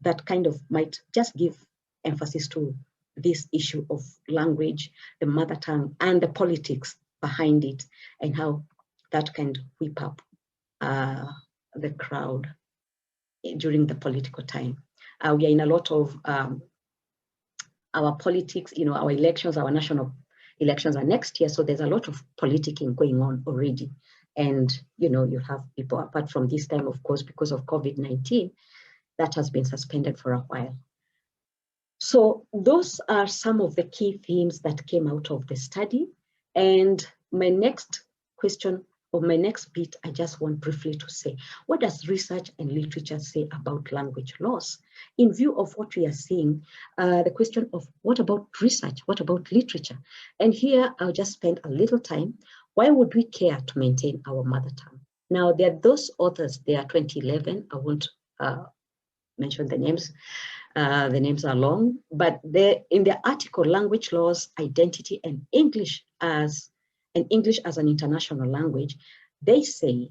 Speaker 2: that kind of might just give emphasis to this issue of language, the mother tongue, and the politics behind it, and how that can whip up the crowd during the political time. We are in a lot of our politics, you know, our elections, our national elections are next year. So there's a lot of politicking going on already. And, you know, you have people, apart from this time, of course, because of COVID-19, that has been suspended for a while. So those are some of the key themes that came out of the study. And my next question, or my next bit, I just want briefly to say, what does research and literature say about language loss? In view of what we are seeing, the question of what about research, what about literature? And here I'll just spend a little time. Why would we care to maintain our mother tongue? Now, there are those authors, they are 2011, I won't mention the names. The names are long, but in the article, Language Loss, Identity, and English as an international language, they say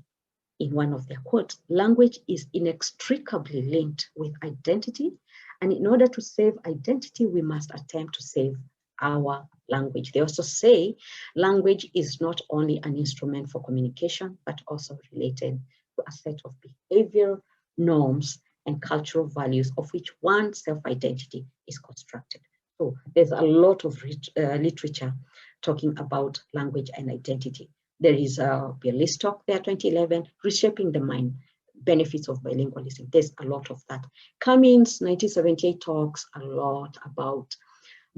Speaker 2: in one of their quotes, language is inextricably linked with identity. And in order to save identity, we must attempt to save our language. They also say language is not only an instrument for communication, but also related to a set of behavior norms and cultural values of which one self-identity is constructed. So there's a lot of literature talking about language and identity. There is Bialystok there, 2011, Reshaping the Mind, Benefits of Bilingualism. There's a lot of that. Cummins, 1978, talks a lot about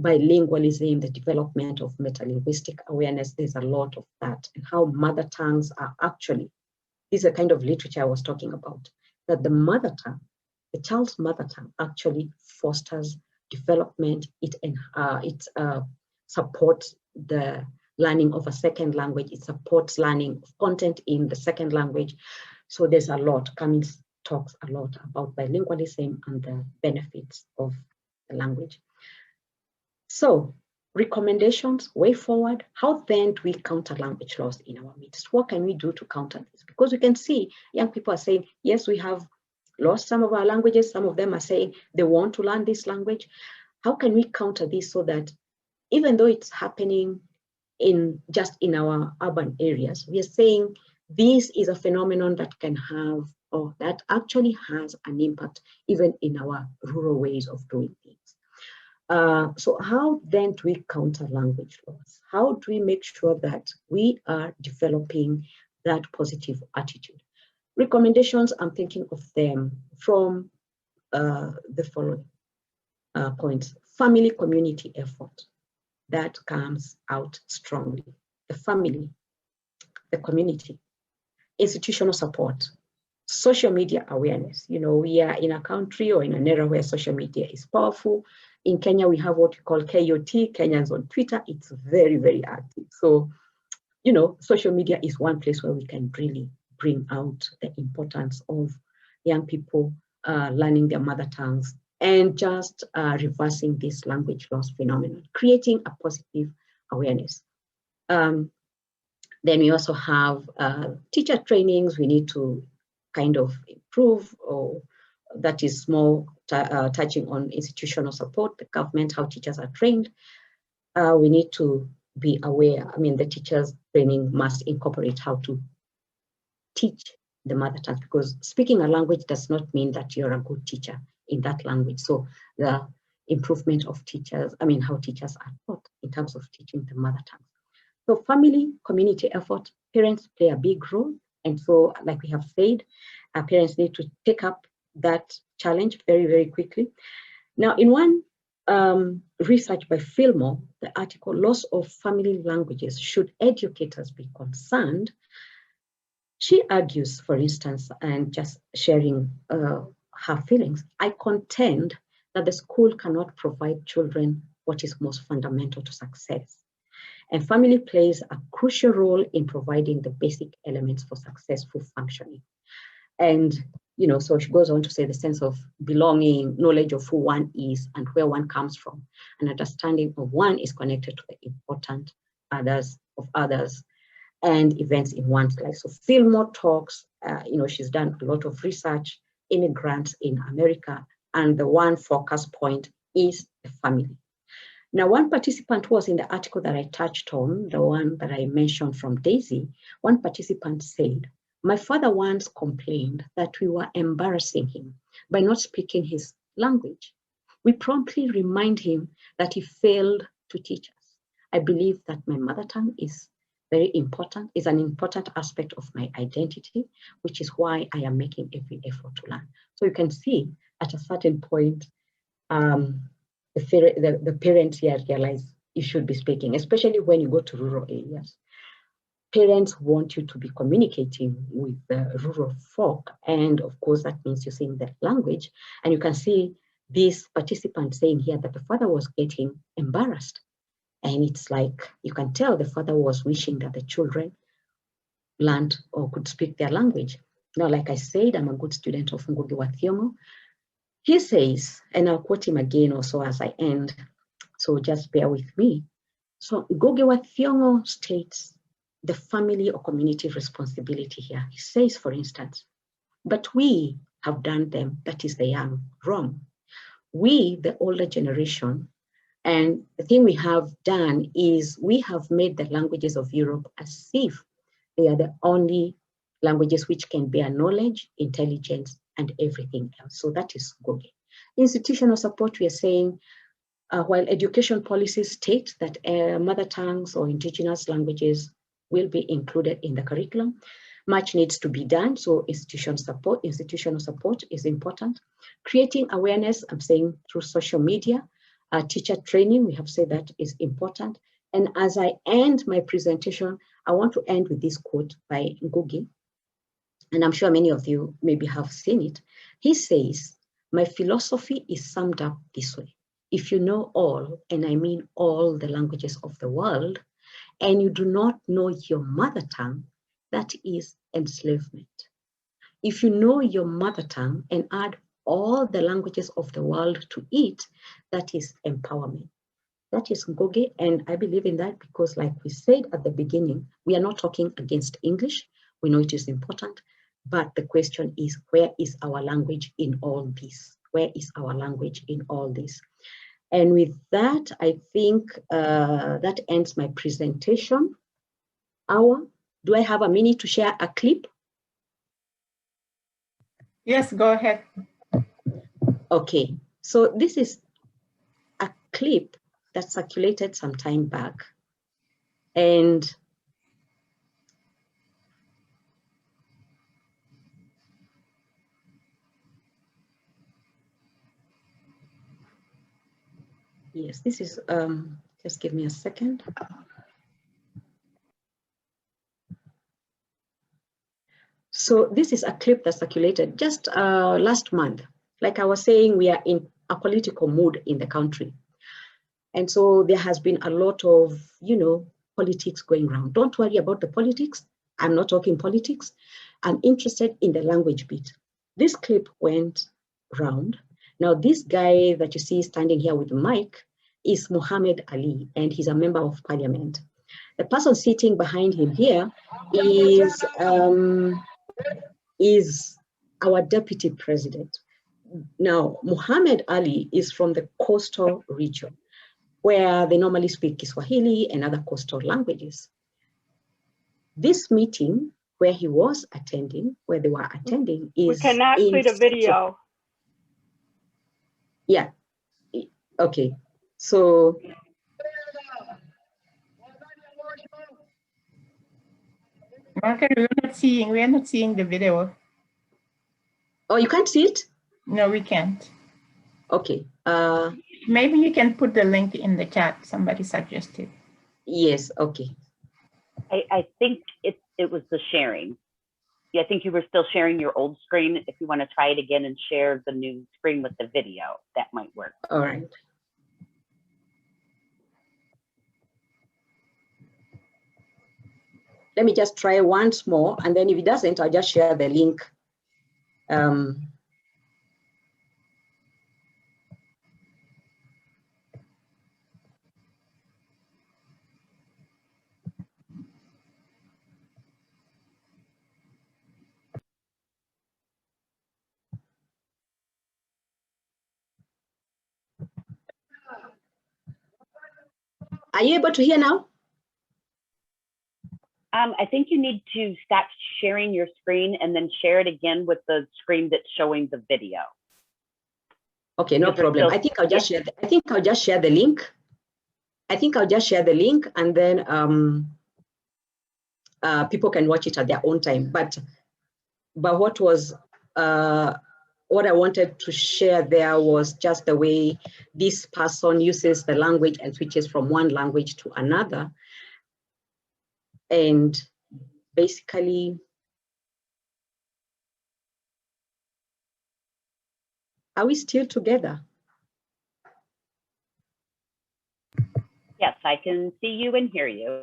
Speaker 2: bilingualism, the development of metalinguistic awareness. There's a lot of that, and how mother tongues are actually, this is a kind of literature I was talking about, that the mother tongue, the child's mother tongue actually fosters development. It supports the learning of a second language. It supports learning of content in the second language. So there's a lot. Cummins talks a lot about bilingualism and the benefits of the language. So recommendations, way forward. How then do we counter language loss in our midst? What can we do to counter this? Because we can see young people are saying, yes, we have lost some of our languages. Some of them are saying they want to learn this language. How can we counter this so that even though it's happening just in our urban areas, we are saying this is a phenomenon that can have, or that actually has an impact even in our rural ways of doing things. So how then do we counter language loss? How do we make sure that we are developing that positive attitude? Recommendations, I'm thinking of them from the following points. Family community effort, that comes out strongly. The family, the community, institutional support, social media awareness. You know, we are in a country or in an era where social media is powerful. In Kenya, we have what we call KOT, Kenyans on Twitter. It's very, very active. So, you know, social media is one place where we can really bring out the importance of young people learning their mother tongues and just reversing this language loss phenomenon, creating a positive awareness. Then we also have teacher trainings. We need to kind of improve, or that is more touching on institutional support, the government, how teachers are trained. We need to be aware. I mean, the teachers training must incorporate how to teach the mother tongue, because speaking a language does not mean that you're a good teacher in that language. So the improvement of teachers, how teachers are taught in terms of teaching the mother tongue. So family, community effort, parents play a big role. And so, like we have said, our parents need to take up that challenge very, very quickly. Now, in one research by Fillmore, the article, Loss of Family Languages, Should Educators Be Concerned? She argues, for instance, and just sharing her feelings, I contend that the school cannot provide children what is most fundamental to success. And family plays a crucial role in providing the basic elements for successful functioning. And, so she goes on to say the sense of belonging, knowledge of who one is and where one comes from, an understanding of one is connected to the important others of others and events in one's life. So Fillmore talks, she's done a lot of research, immigrants in America, and the one focus point is the family. Now, one participant was in the article that I touched on, the one that I mentioned from Daisy. One participant said, my father once complained that we were embarrassing him by not speaking his language. We promptly remind him that he failed to teach us. I believe that my mother tongue is very important, is an important aspect of my identity, which is why I am making every effort to learn. So you can see at a certain point, the parents here realize you should be speaking, especially when you go to rural areas. Parents want you to be communicating with the rural folk. And of course, that means you're saying that language. And you can see this participant saying here that the father was getting embarrassed. And it's like, you can tell the father was wishing that the children learned or could speak their language. Now, like I said, I'm a good student of Ngugi wa Thiong'o. He says, and I'll quote him again also as I end, so just bear with me. So Ngugi wa Thiong'o states the family or community responsibility here. He says, for instance, but we have done them, that is the young, wrong. We, the older generation, and the thing we have done is we have made the languages of Europe as if they are the only languages which can bear knowledge, intelligence, and everything else. So that is Ngugi. Institutional support, we are saying, while education policies state that mother tongues or indigenous languages will be included in the curriculum, much needs to be done. So institutional support is important. Creating awareness, I'm saying through social media, teacher training, we have said that is important. And as I end my presentation, I want to end with this quote by Ngugi, and I'm sure many of you maybe have seen it. He says, my philosophy is summed up this way. If you know all, and I mean all the languages of the world, and you do not know your mother tongue, that is enslavement. If you know your mother tongue and add all the languages of the world to it, that is empowerment. That is Ngugi, and I believe in that because, like we said at the beginning, we are not talking against English. We know it is important, but the question is, where is our language in all this? Where is our language in all this? And with that, I think that ends my presentation hour. Do I have a minute to share a clip?
Speaker 1: Yes, go ahead.
Speaker 2: Okay, so this is a clip that circulated some time back. And yes, this is, just give me a second. So this is a clip that circulated just last month. Like I was saying, we are in a political mood in the country. And so there has been a lot of, politics going around. Don't worry about the politics. I'm not talking politics. I'm interested in the language bit. This clip went round. Now, this guy that you see standing here with the mic is Muhammad Ali, and he's a member of parliament. The person sitting behind him here is our deputy president. Now, Muhammad Ali is from the coastal region, where they normally speak Kiswahili and other coastal languages. This meeting where he was attending, where they were attending is—
Speaker 3: We cannot play the video.
Speaker 2: Yeah, Okay, so
Speaker 1: Margaret, we are not seeing the video.
Speaker 2: oh, you can't see it?
Speaker 1: No, we can't.
Speaker 2: Okay.
Speaker 1: Maybe you can put the link in the chat. Somebody suggested.
Speaker 2: Yes. Okay.
Speaker 3: I think it was the sharing. Yeah, I think you were still sharing your old screen. If you want to try it again and share the new screen with the video, that might work.
Speaker 2: All right. Let me just try once more, and then if it doesn't, I'll just share the link. Are you able to hear now?
Speaker 3: I think you need to stop sharing your screen and then share it again with the screen that's showing the video.
Speaker 2: Okay, no problem. I think I'll just share. I think I'll just share the link. I think I'll just share the link, and then people can watch it at their own time. But what was what I wanted to share there was just the way this person uses the language and switches from one language to another. And basically, are we still together?
Speaker 3: Yes, I can see you and hear you.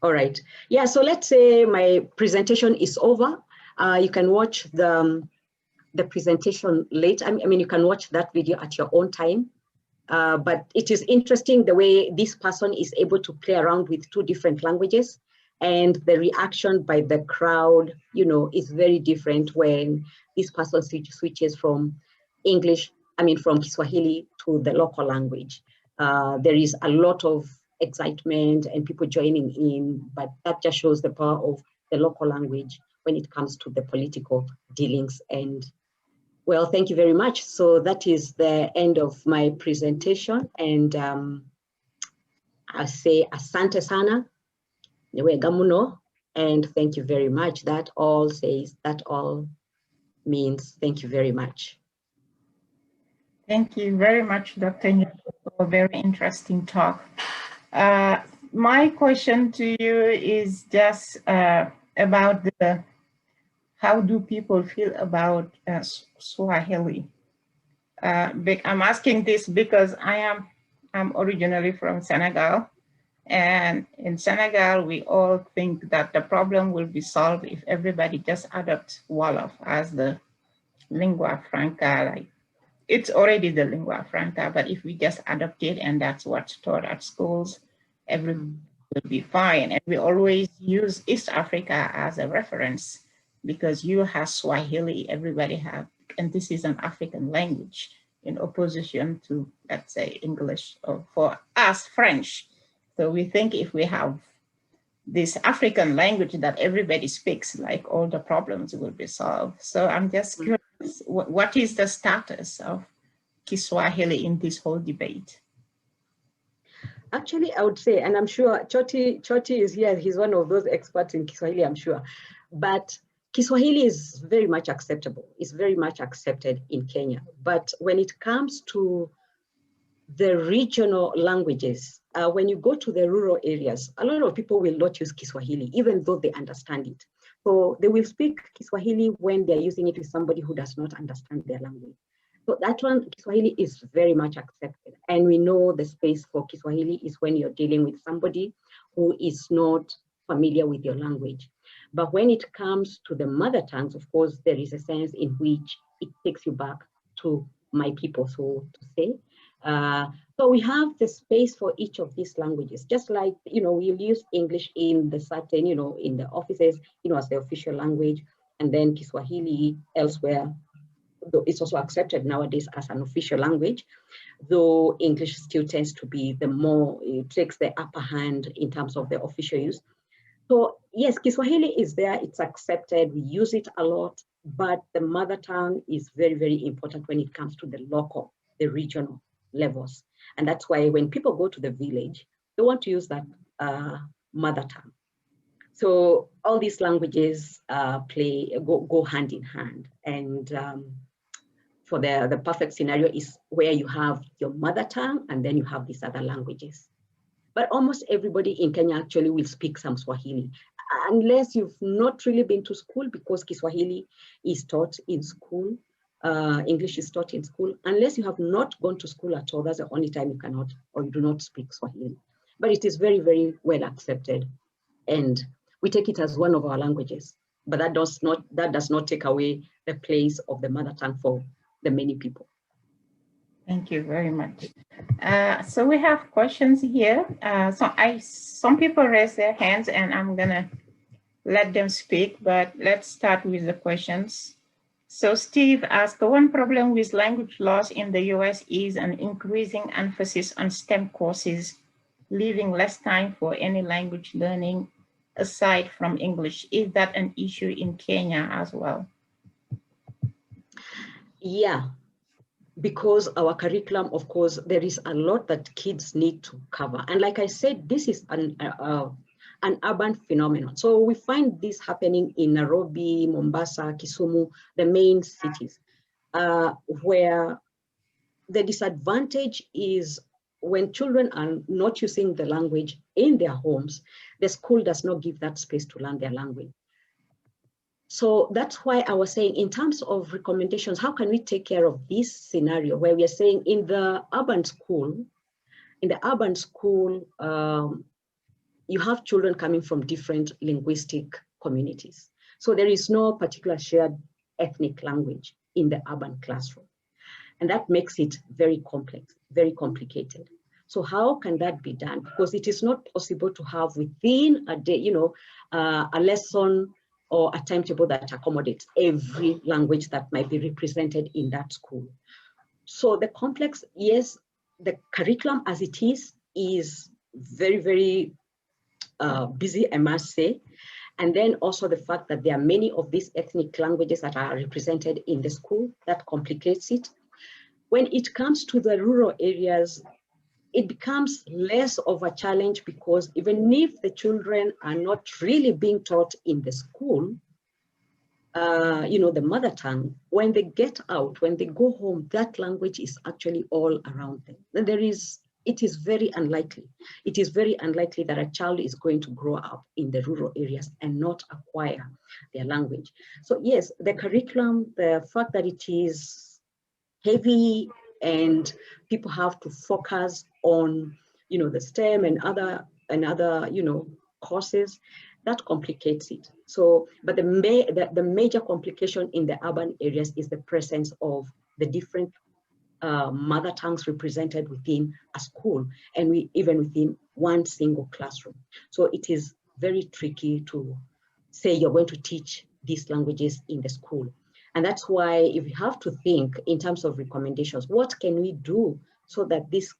Speaker 2: All right. Yeah, so let's say my presentation is over. You can watch the presentation later. I mean, you can watch that video at your own time. But it is interesting the way this person is able to play around with two different languages, and the reaction by the crowd, you know, is very different when this person switches from English, I mean, from Kiswahili to the local language. There is a lot of excitement and people joining in, but that just shows the power of the local language when it comes to the political dealings. And well, thank you very much. So that is the end of my presentation, and I say asante sana, niwega muno, and thank you very much. That all means thank you very much.
Speaker 1: Thank you very much, Dr. Njeru, for a very interesting talk. My question to you is just about how do people feel about Swahili? I'm asking this because I'm originally from Senegal, and in Senegal, we all think that the problem will be solved if everybody just adopts Wolof as the lingua franca. Like, it's already the lingua franca, but if we just adopt it and that's what's taught at schools, everything will be fine. And we always use East Africa as a reference because you have Swahili, everybody have, and this is an African language in opposition to, let's say, English, or for us, French. So we think if we have this African language that everybody speaks, like all the problems will be solved. So I'm just curious, what is the status of Kiswahili in this whole debate?
Speaker 2: Actually, I would say, and I'm sure Choti is here, he's one of those experts in Kiswahili, I'm sure, but Kiswahili is very much acceptable. It's very much accepted in Kenya. But when it comes to the regional languages, when you go to the rural areas, a lot of people will not use Kiswahili, even though they understand it. So they will speak Kiswahili when they're using it with somebody who does not understand their language. So that one, Kiswahili is very much accepted. And we know the space for Kiswahili is when you're dealing with somebody who is not familiar with your language. But when it comes to the mother tongues, of course, there is a sense in which it takes you back to my people, so to say. So we have the space for each of these languages, just like, you know, we'll use English in the certain, you know, in the offices, you know, as the official language, and then Kiswahili elsewhere. Though it's also accepted nowadays as an official language, though English still tends to be the more, it takes the upper hand in terms of the official use. So yes, Kiswahili is there, it's accepted, we use it a lot, but the mother tongue is very, very important when it comes to the local, the regional. levels. And that's why when people go to the village, they want to use that mother tongue. So all these languages go hand in hand. And for the perfect scenario is where you have your mother tongue and then you have these other languages. But almost everybody in Kenya actually will speak some Swahili, unless you've not really been to school, because Kiswahili is taught in school, English is taught in school. Unless you have not gone to school at all, that's the only time you cannot or you do not speak Swahili. But it is very, very well accepted. And we take it as one of our languages. But that does not take away the place of the mother tongue for the many people.
Speaker 1: Thank you very much. So we have questions here. Some people raise their hands and I'm gonna let them speak, but let's start with the questions. So Steve asked, one problem with language loss in the US is an increasing emphasis on STEM courses, leaving less time for any language learning aside from English. Is that an issue in Kenya as well?
Speaker 2: Yeah. Because our curriculum, of course, there is a lot that kids need to cover. And like I said, this is an urban phenomenon. So we find this happening in Nairobi, Mombasa, Kisumu, the main cities, where the disadvantage is when children are not using the language in their homes, the school does not give that space to learn their language. So that's why I was saying, in terms of recommendations, how can we take care of this scenario where we are saying in the urban school, you have children coming from different linguistic communities. So there is no particular shared ethnic language in the urban classroom. And that makes it very complex, very complicated. So how can that be done? Because it is not possible to have within a day, a lesson or a timetable that accommodates every language that might be represented in that school. So the complex, yes, the curriculum as it is very, very busy, I must say. And then also the fact that there are many of these ethnic languages that are represented in the school, that complicates it. When it comes to the rural areas, it becomes less of a challenge because even if the children are not really being taught in the school, the mother tongue, when they get out, when they go home, that language is actually all around them. It is very unlikely. It is very unlikely that a child is going to grow up in the rural areas and not acquire their language. So yes, the curriculum, the fact that it is heavy and people have to focus on, the STEM and other courses, that complicates it. So, but the major complication in the urban areas is the presence of the different mother tongues represented within a school, and even within one single classroom. So it is very tricky to say you're going to teach these languages in the school. And that's why if we have to think in terms of recommendations, what can we do so that these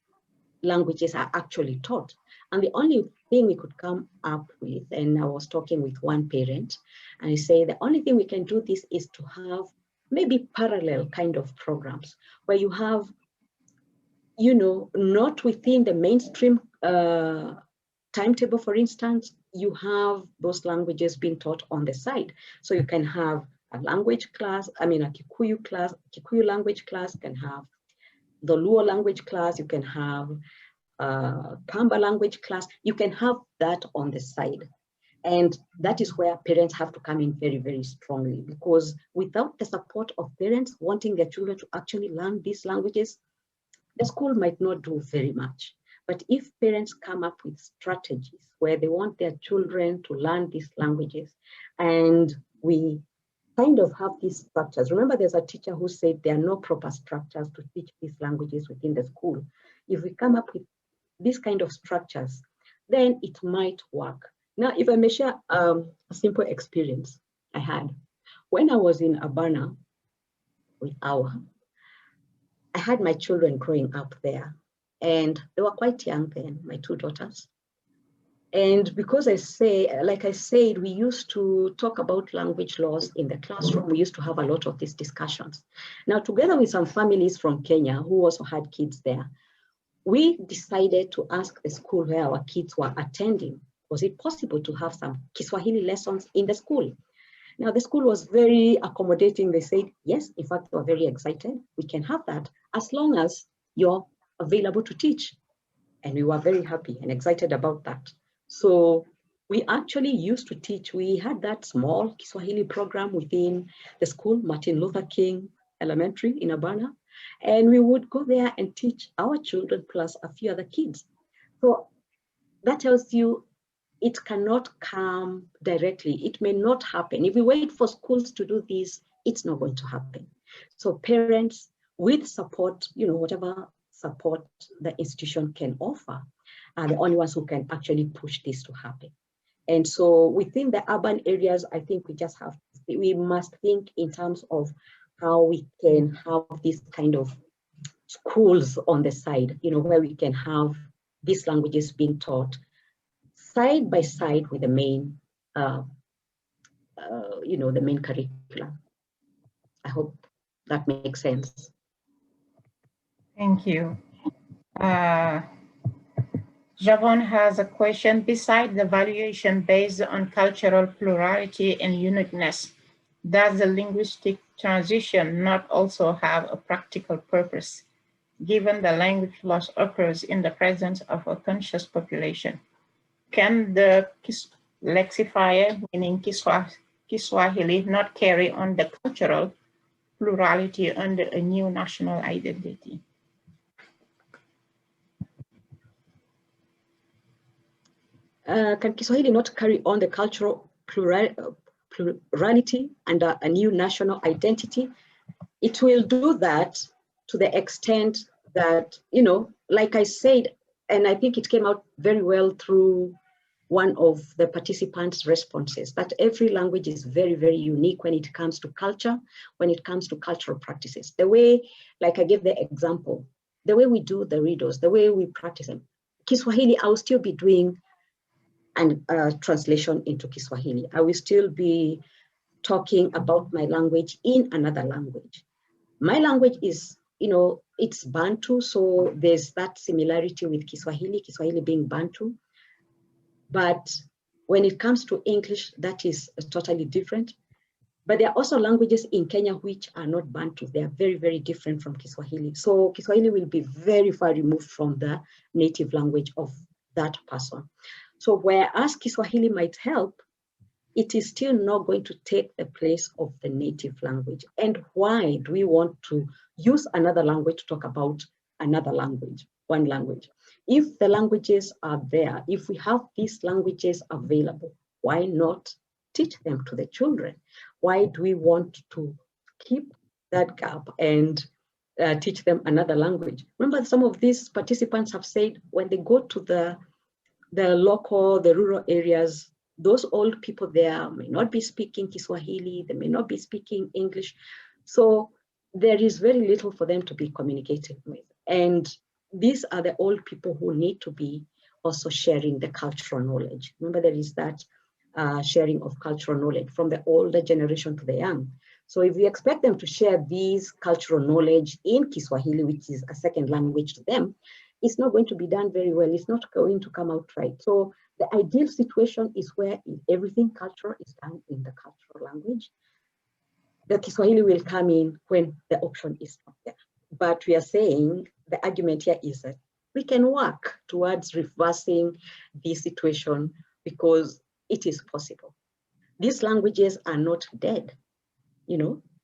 Speaker 2: languages are actually taught? And the only thing we could come up with, and I was talking with one parent, and I say the only thing we can do this is to have maybe parallel kind of programs where you have, not within the mainstream timetable, for instance, you have those languages being taught on the side. So you can have a language class, a Kikuyu language class, you can have the Luo language class, you can have Kamba language class, you can have that on the side. And that is where parents have to come in very, very strongly, because without the support of parents wanting their children to actually learn these languages, the school might not do very much. But if parents come up with strategies where they want their children to learn these languages, and we kind of have these structures. Remember, there's a teacher who said there are no proper structures to teach these languages within the school. If we come up with these kind of structures, then it might work. Now, if I may share a simple experience I had. When I was in Abana with Awa, I had my children growing up there, and they were quite young then, my two daughters. And because like I said, we used to talk about language laws in the classroom. We used to have a lot of these discussions. Now, together with some families from Kenya who also had kids there, we decided to ask the school where our kids were attending, was it possible to have some Kiswahili lessons in the school? Now, the school was very accommodating. They said, yes, in fact, they were very excited. We can have that as long as you're available to teach. And we were very happy and excited about that. So we actually used to teach. We had that small Kiswahili program within the school, Martin Luther King Elementary in Abana. And we would go there and teach our children plus a few other kids. So that tells you it cannot come directly. It may not happen. If we wait for schools to do this, it's not going to happen. So parents with support, whatever support the institution can offer, are the only ones who can actually push this to happen. And so within the urban areas, I think we must think in terms of how we can have this kind of schools on the side, where we can have these languages being taught side by side with the main, the main curriculum. I hope that makes sense.
Speaker 1: Thank you. Javon has a question. Besides the valuation based on cultural plurality and uniqueness, does the linguistic transition not also have a practical purpose, given the language loss occurs in the presence of a conscious population? Can the lexifier, meaning Kiswahili, not carry on the cultural plurality under a new national identity?
Speaker 2: Can Kiswahili not carry on the cultural plurality under a new national identity? It will do that to the extent that, like I said, and I think it came out very well through one of the participants' responses, that every language is very, very unique when it comes to culture, when it comes to cultural practices. The way, like I gave the example, the way we do the riddles, the way we practice them. Kiswahili, I will still be doing a translation into Kiswahili. I will still be talking about my language in another language. My language is, it's Bantu, so there's that similarity with Kiswahili being Bantu. But when it comes to English, that is totally different. But there are also languages in Kenya which are not Bantu. They are very, very different from Kiswahili. So Kiswahili will be very far removed from the native language of that person. So whereas Kiswahili might help, it is still not going to take the place of the native language. And why do we want to use another language to talk about another language, one language? If the languages are there, if we have these languages available, why not teach them to the children? Why do we want to keep that gap and teach them another language? Remember, some of these participants have said when they go to the rural areas, those old people there may not be speaking Kiswahili, they may not be speaking English. So there is very little for them to be communicating with. And these are the old people who need to be also sharing the cultural knowledge. Remember, there is that sharing of cultural knowledge from the older generation to the young. So if we expect them to share these cultural knowledge in Kiswahili, which is a second language to them, it's not going to be done very well. It's not going to come out right. So the ideal situation is where everything cultural is done in the cultural language. The Kiswahili will come in when the option is not there. But we are saying the argument here is that we can work towards reversing this situation because it is possible. These languages are not dead,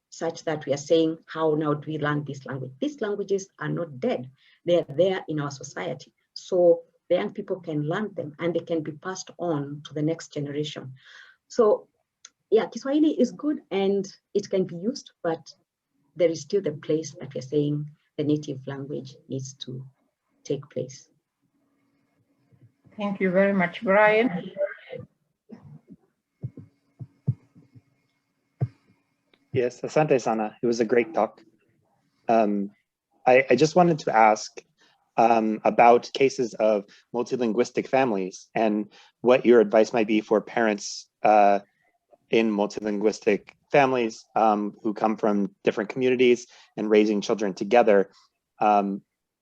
Speaker 2: such that we are saying, how now do we learn this language? These languages are not dead. They are there in our society. So the young people can learn them and they can be passed on to the next generation. So yeah, Kiswahili is good and it can be used, but there is still the place that we're saying the native language needs to take place.
Speaker 1: Thank you very much, Brian.
Speaker 4: Yes, asante sana. It was a great talk. I just wanted to ask, about cases of multilinguistic families and what your advice might be for parents in multilinguistic families who come from different communities and raising children together,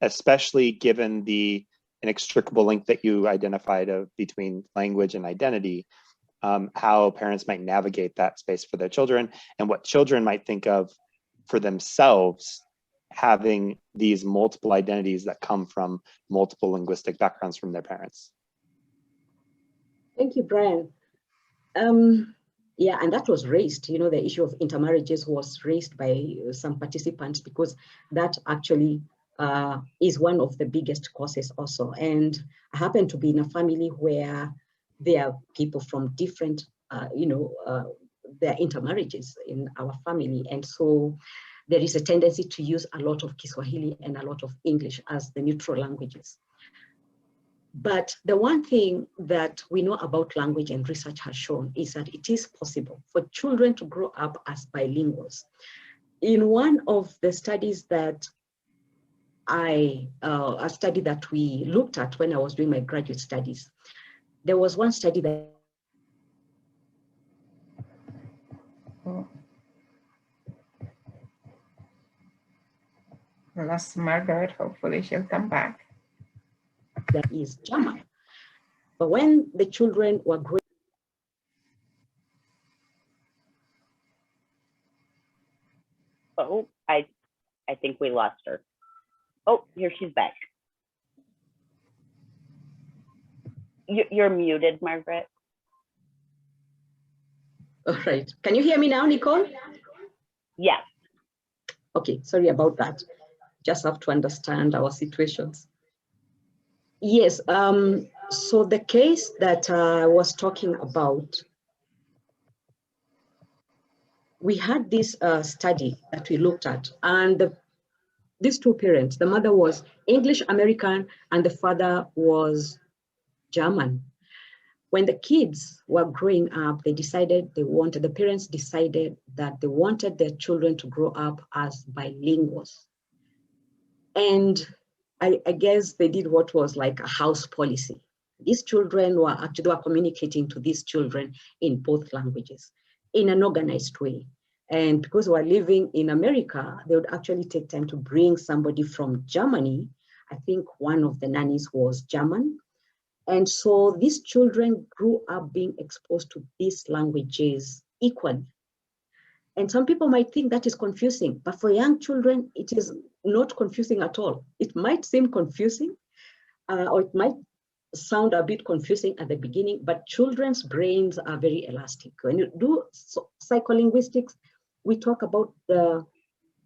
Speaker 4: especially given the inextricable link that you identified between language and identity, how parents might navigate that space for their children and what children might think of for themselves having these multiple identities that come from multiple linguistic backgrounds from their parents.
Speaker 2: Thank you, Brian. Yeah, and that was raised, you know, the issue of intermarriages was raised by some participants because that actually is one of the biggest causes also. And I happen to be in a family where there are people from different, there are intermarriages in our family. And so there is a tendency to use a lot of Kiswahili and a lot of English as the neutral languages. But the one thing that we know about language and research has shown is that it is possible for children to grow up as bilinguals. In one of the studies that a study that we looked at when I was doing my graduate studies, there was one study that
Speaker 1: I lost Margaret, hopefully she'll come back.
Speaker 2: That is German. But when the children were growing,
Speaker 3: Oh, I think we lost her. Oh, here she's back. You're muted, Margaret.
Speaker 2: all right. Can you hear me now, Nicole?
Speaker 3: Yes.
Speaker 2: Okay, sorry about that. Just have to understand our situations. Yes, so the case that I was talking about, we had this study that we looked at, and these two parents, the mother was English American and the father was German. When the kids were growing up, the parents decided that they wanted their children to grow up as bilinguals. And I guess they did what was like a house policy. These children were communicating to these children in both languages in an organized way. And because we're living in America, they would actually take time to bring somebody from Germany. I think one of the nannies was German. And so these children grew up being exposed to these languages equally. And some people might think that is confusing, but for young children, it is not confusing at all. It might seem confusing, or it might sound a bit confusing at the beginning, but children's brains are very elastic. When you do psycholinguistics, we talk about the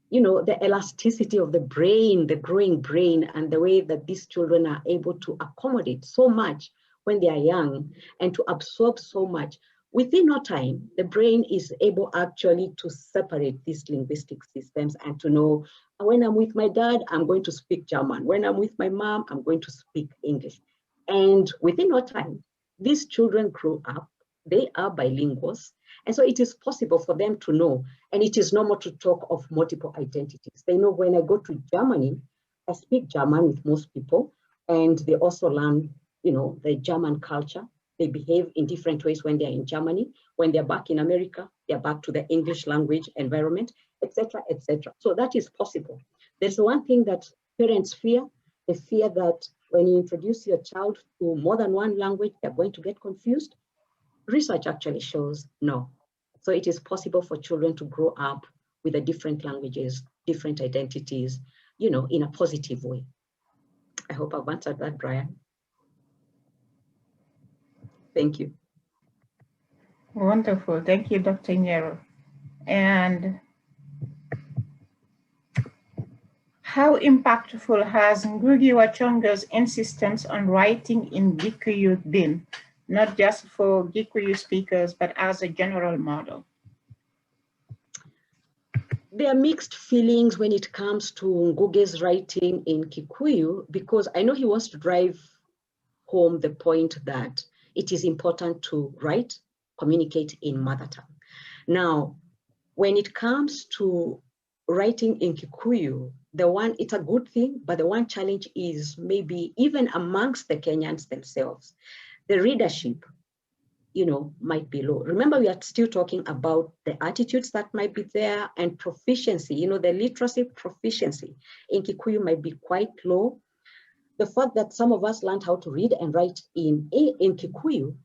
Speaker 2: elasticity of the brain, the growing brain, and the way that these children are able to accommodate so much when they are young and to absorb so much. Within no time, the brain is able actually to separate these linguistic systems and to know, when I'm with my dad, I'm going to speak German. When I'm with my mom, I'm going to speak English. And within no time, these children grow up, they are bilinguals. And so it is possible for them to know, and it is normal to talk of multiple identities. They know when I go to Germany, I speak German with most people, and they also learn, the German culture. They behave in different ways when they're in Germany. When they're back in America, they're back to the English language environment, etc., etc. So that is possible. There's one thing that parents fear. They fear that when you introduce your child to more than one language, they're going to get confused. Research actually shows no. So it is possible for children to grow up with the different languages, different identities, in a positive way. I hope I've answered that, Brian. Thank you.
Speaker 1: Wonderful. Thank you, Dr. Njeru. And how impactful has Ngugi wa Thiong'o's insistence on writing in Gikuyu been, not just for Gikuyu speakers, but as a general model?
Speaker 2: There are mixed feelings when it comes to Ngugi's writing in Kikuyu, because I know he wants to drive home the point that it is important to write, communicate in mother tongue. Now, when it comes to writing in Kikuyu, it's a good thing, but the one challenge is maybe even amongst the Kenyans themselves, the readership, might be low. Remember, we are still talking about the attitudes that might be there and proficiency, the literacy proficiency in Kikuyu might be quite low. The fact that some of us learned how to read and write in Kikuyu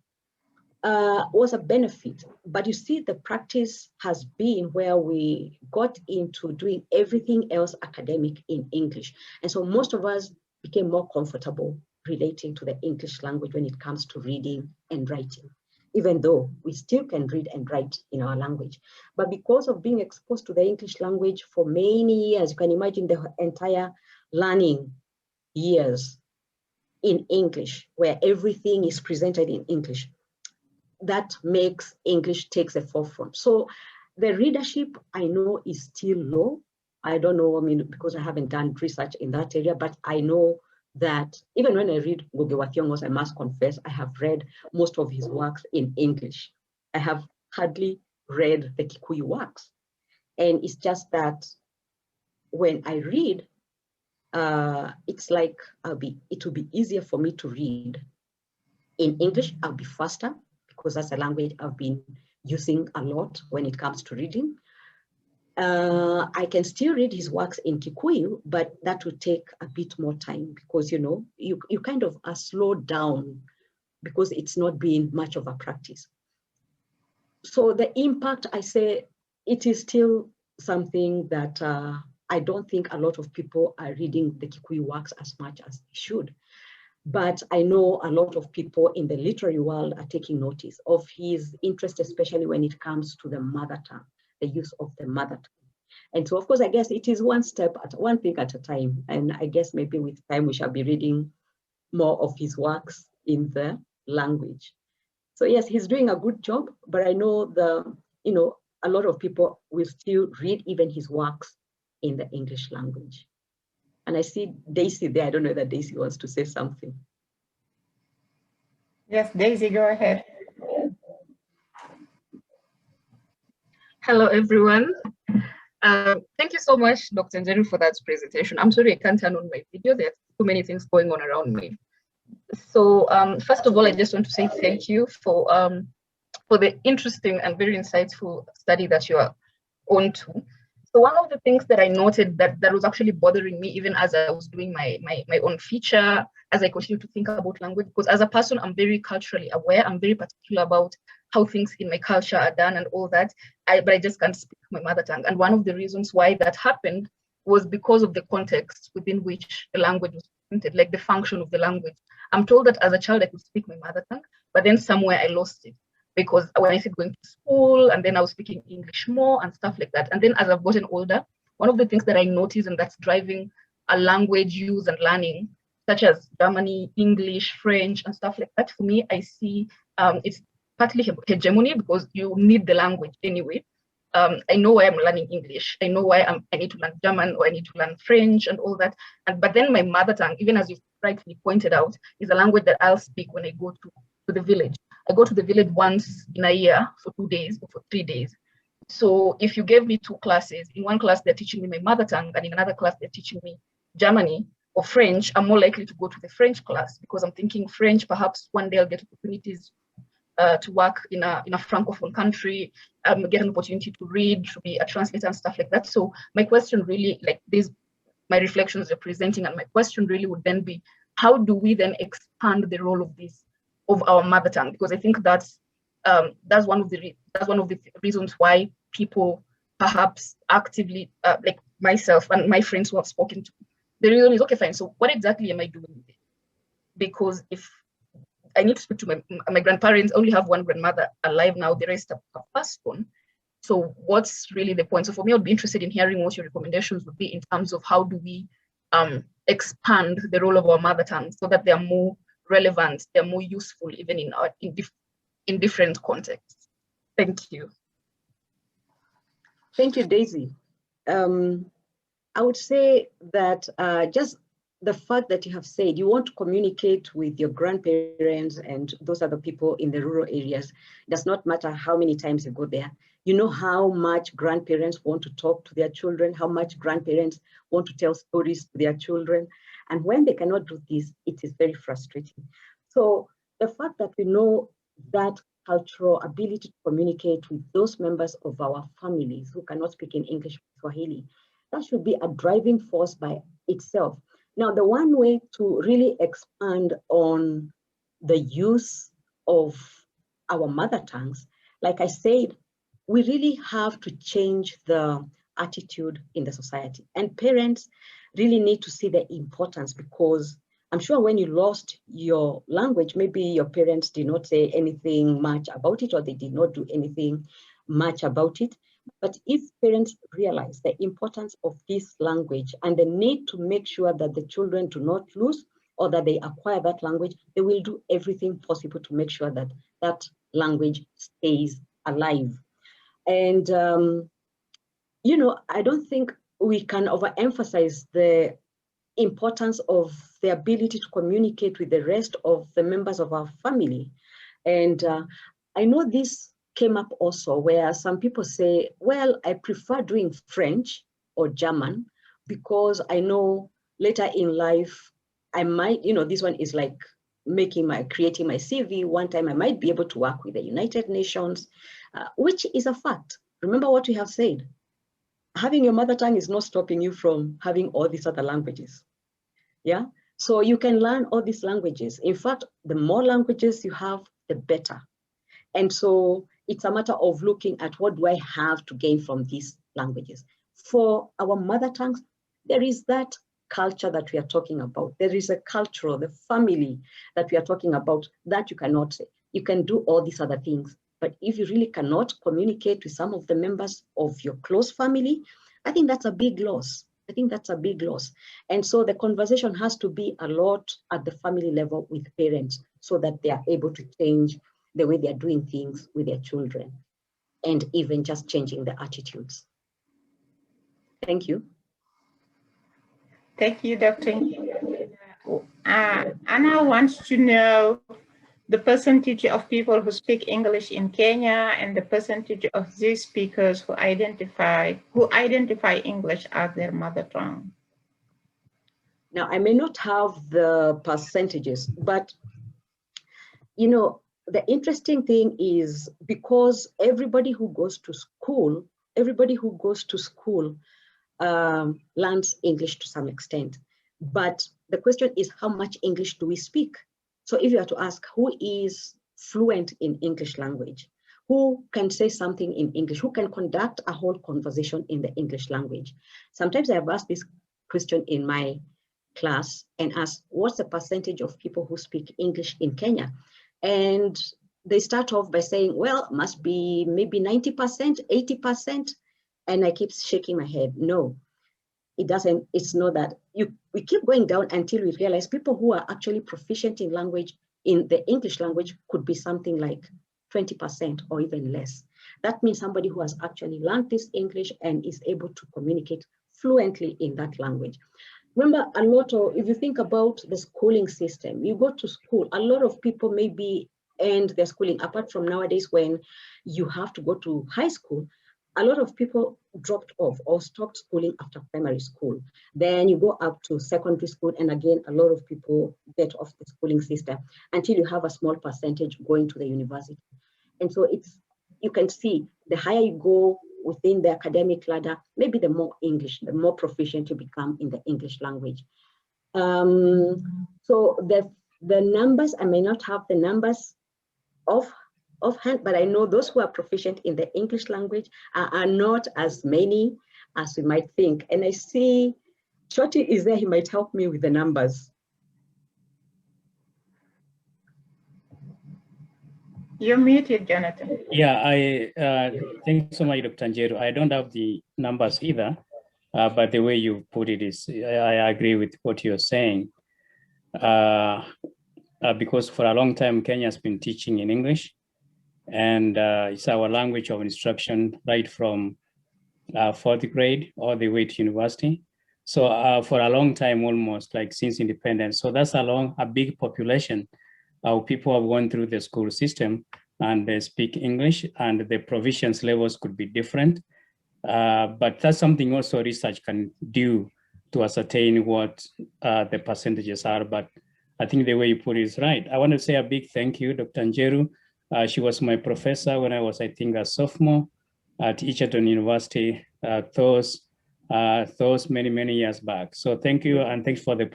Speaker 2: was a benefit. But you see, the practice has been where we got into doing everything else academic in English. And so most of us became more comfortable relating to the English language when it comes to reading and writing, even though we still can read and write in our language. But because of being exposed to the English language for many years, you can imagine the entire learning years in English, where everything is presented in English, that makes English takes a forefront. So the readership, I know, is still low. I don't know, because I haven't done research in that area, but I know that even when I read Ngugi wa Thiong'o, I must confess, I have read most of his works in English. I have hardly read the Kikuyu works. And it's just that when I read, it's like it will be easier for me to read in English. I'll be faster because that's a language I've been using a lot when it comes to reading. I can still read his works in Kikuyu, but that will take a bit more time because, you kind of are slowed down because it's not been much of a practice. So the impact, I say, it is still something that I don't think a lot of people are reading the Kikuyu works as much as they should. But I know a lot of people in the literary world are taking notice of his interest, especially when it comes to the mother tongue, the use of the mother tongue. And so, of course, I guess it is one thing at a time. And I guess maybe with time, we shall be reading more of his works in the language. So yes, he's doing a good job, but I know a lot of people will still read even his works in the English language. And I see Daisy there. I don't know that Daisy wants to say something.
Speaker 1: Yes, Daisy, go ahead.
Speaker 5: Hello, everyone. Thank you so much, Dr. Njeru, for that presentation. I'm sorry I can't turn on my video. There's too many things going on around me. So first of all, I just want to say thank you for the interesting and very insightful study that you are on to. So one of the things that I noted that was actually bothering me, even as I was doing my own feature, as I continue to think about language, because as a person, I'm very culturally aware. I'm very particular about how things in my culture are done and all that, but I just can't speak my mother tongue. And one of the reasons why that happened was because of the context within which the language was presented, like the function of the language. I'm told that as a child, I could speak my mother tongue, but then somewhere I lost it. Because when I started going to school and then I was speaking English more and stuff like that. And then as I've gotten older, one of the things that I noticed and that's driving a language use and learning, such as Germany, English, French, and stuff like that, for me, I see it's partly hegemony because you need the language anyway. I know why I'm learning English. I know why I need to learn German or I need to learn French and all that. But then my mother tongue, even as you rightly pointed out, is a language that I'll speak when I go to the village. I go to the village once in a year for 2 days or for 3 days. So if you gave me 2 classes, in one class they're teaching me my mother tongue and in another class they're teaching me Germany or French, I'm more likely to go to the French class because I'm thinking French, perhaps one day I'll get opportunities to work in a Francophone country, get an opportunity to read, to be a translator and stuff like that. So my question really, my reflections you're presenting, and my question really would then be, how do we then expand the role of our mother tongue? Because I think that's one of the reasons why people perhaps actively, like myself and my friends who have spoken to, the reason is, okay, fine, so what exactly am I doing with it? Because if I need to speak to my grandparents, I only have one grandmother alive now, the rest are passed on. So what's really the point? So for me, I'd be interested in hearing what your recommendations would be in terms of how do we expand the role of our mother tongue so that they are more relevant, they're more useful even in different contexts. Thank you.
Speaker 2: Thank you, Daisy. I would say that just the fact that you have said you want to communicate with your grandparents and those other people in the rural areas, it does not matter how many times you go there. You know how much grandparents want to talk to their children, how much grandparents want to tell stories to their children. And when they cannot do this, it is very frustrating. So the fact that we know that cultural ability to communicate with those members of our families who cannot speak in English or Swahili, that should be a driving force by itself. Now, the one way to really expand on the use of our mother tongues, like I said, we really have to change the attitude in the society. And parents really need to see the importance, because I'm sure when you lost your language, maybe your parents did not say anything much about it, or they did not do anything much about it. But if parents realize the importance of this language and the need to make sure that the children do not lose or that they acquire that language, they will do everything possible to make sure that that language stays alive. And, you know, I don't think we can overemphasize the importance of the ability to communicate with the rest of the members of our family. And I know this came up also where some people say, well, I prefer doing French or German because I know later in life, I might, you know, this one is like creating my CV. One time I might be able to work with the United Nations, which is a fact. Remember what we have said. Having your mother tongue is not stopping you from having all these other languages. Yeah, so you can learn all these languages. In fact, the more languages you have, the better. And so it's a matter of looking at what do I have to gain from these languages. For our mother tongues, there is that culture that we are talking about. There is a cultural, the family that we are talking about that you cannot say. You can do all these other things, but if you really cannot communicate with some of the members of your close family, I think that's a big loss. I think that's a big loss. And so the conversation has to be a lot at the family level with parents so that they are able to change the way they're doing things with their children and even just changing the attitudes. Thank you.
Speaker 1: Thank you, Dr. Anna wants to know the percentage of people who speak English in Kenya and the percentage of these speakers who identify English as their mother tongue.
Speaker 2: Now, I may not have the percentages, but you know, the interesting thing is because everybody who goes to school learns English to some extent. But the question is, how much English do we speak? So if you are to ask who is fluent in English language, who can say something in English, who can conduct a whole conversation in the English language? Sometimes I have asked this question in my class and asked, what's the percentage of people who speak English in Kenya? And they start off by saying, well, must be maybe 90%, 80%. And I keep shaking my head. No, it doesn't. It's not that. We keep going down until we realize people who are actually proficient in language, in the English language, could be something like 20% or even less. That means somebody who has actually learned this English and is able to communicate fluently in that language. Remember, if you think about the schooling system, you go to school, a lot of people maybe end their schooling, apart from nowadays when you have to go to high school, a lot of people dropped off or stopped schooling after primary school. Then you go up to secondary school, and again, a lot of people get off the schooling system until you have a small percentage going to the university. And so you can see the higher you go within the academic ladder, maybe the more English, the more proficient you become in the English language. So the numbers, I may not have the numbers offhand, but I know those who are proficient in the English language are not as many as we might think. And I see Shoti is there, he might help me with the numbers.
Speaker 1: You're muted, Jonathan.
Speaker 6: Yeah, thank you so much, Dr. Njeru. I don't have the numbers either, but the way you put it is, I agree with what you're saying. Because for a long time, Kenya has been teaching in English, and it's our language of instruction right from 4th grade all the way to university. So for a long time, almost like since independence. So that's a big population of people have gone through the school system and they speak English, and the proficiency levels could be different. But that's something also research can do to ascertain what the percentages are. But I think the way you put it is right. I want to say a big thank you, Dr. Njeru. She was my professor when I was, I think, a sophomore at Egerton University, those many years back. So thank you, and thanks for the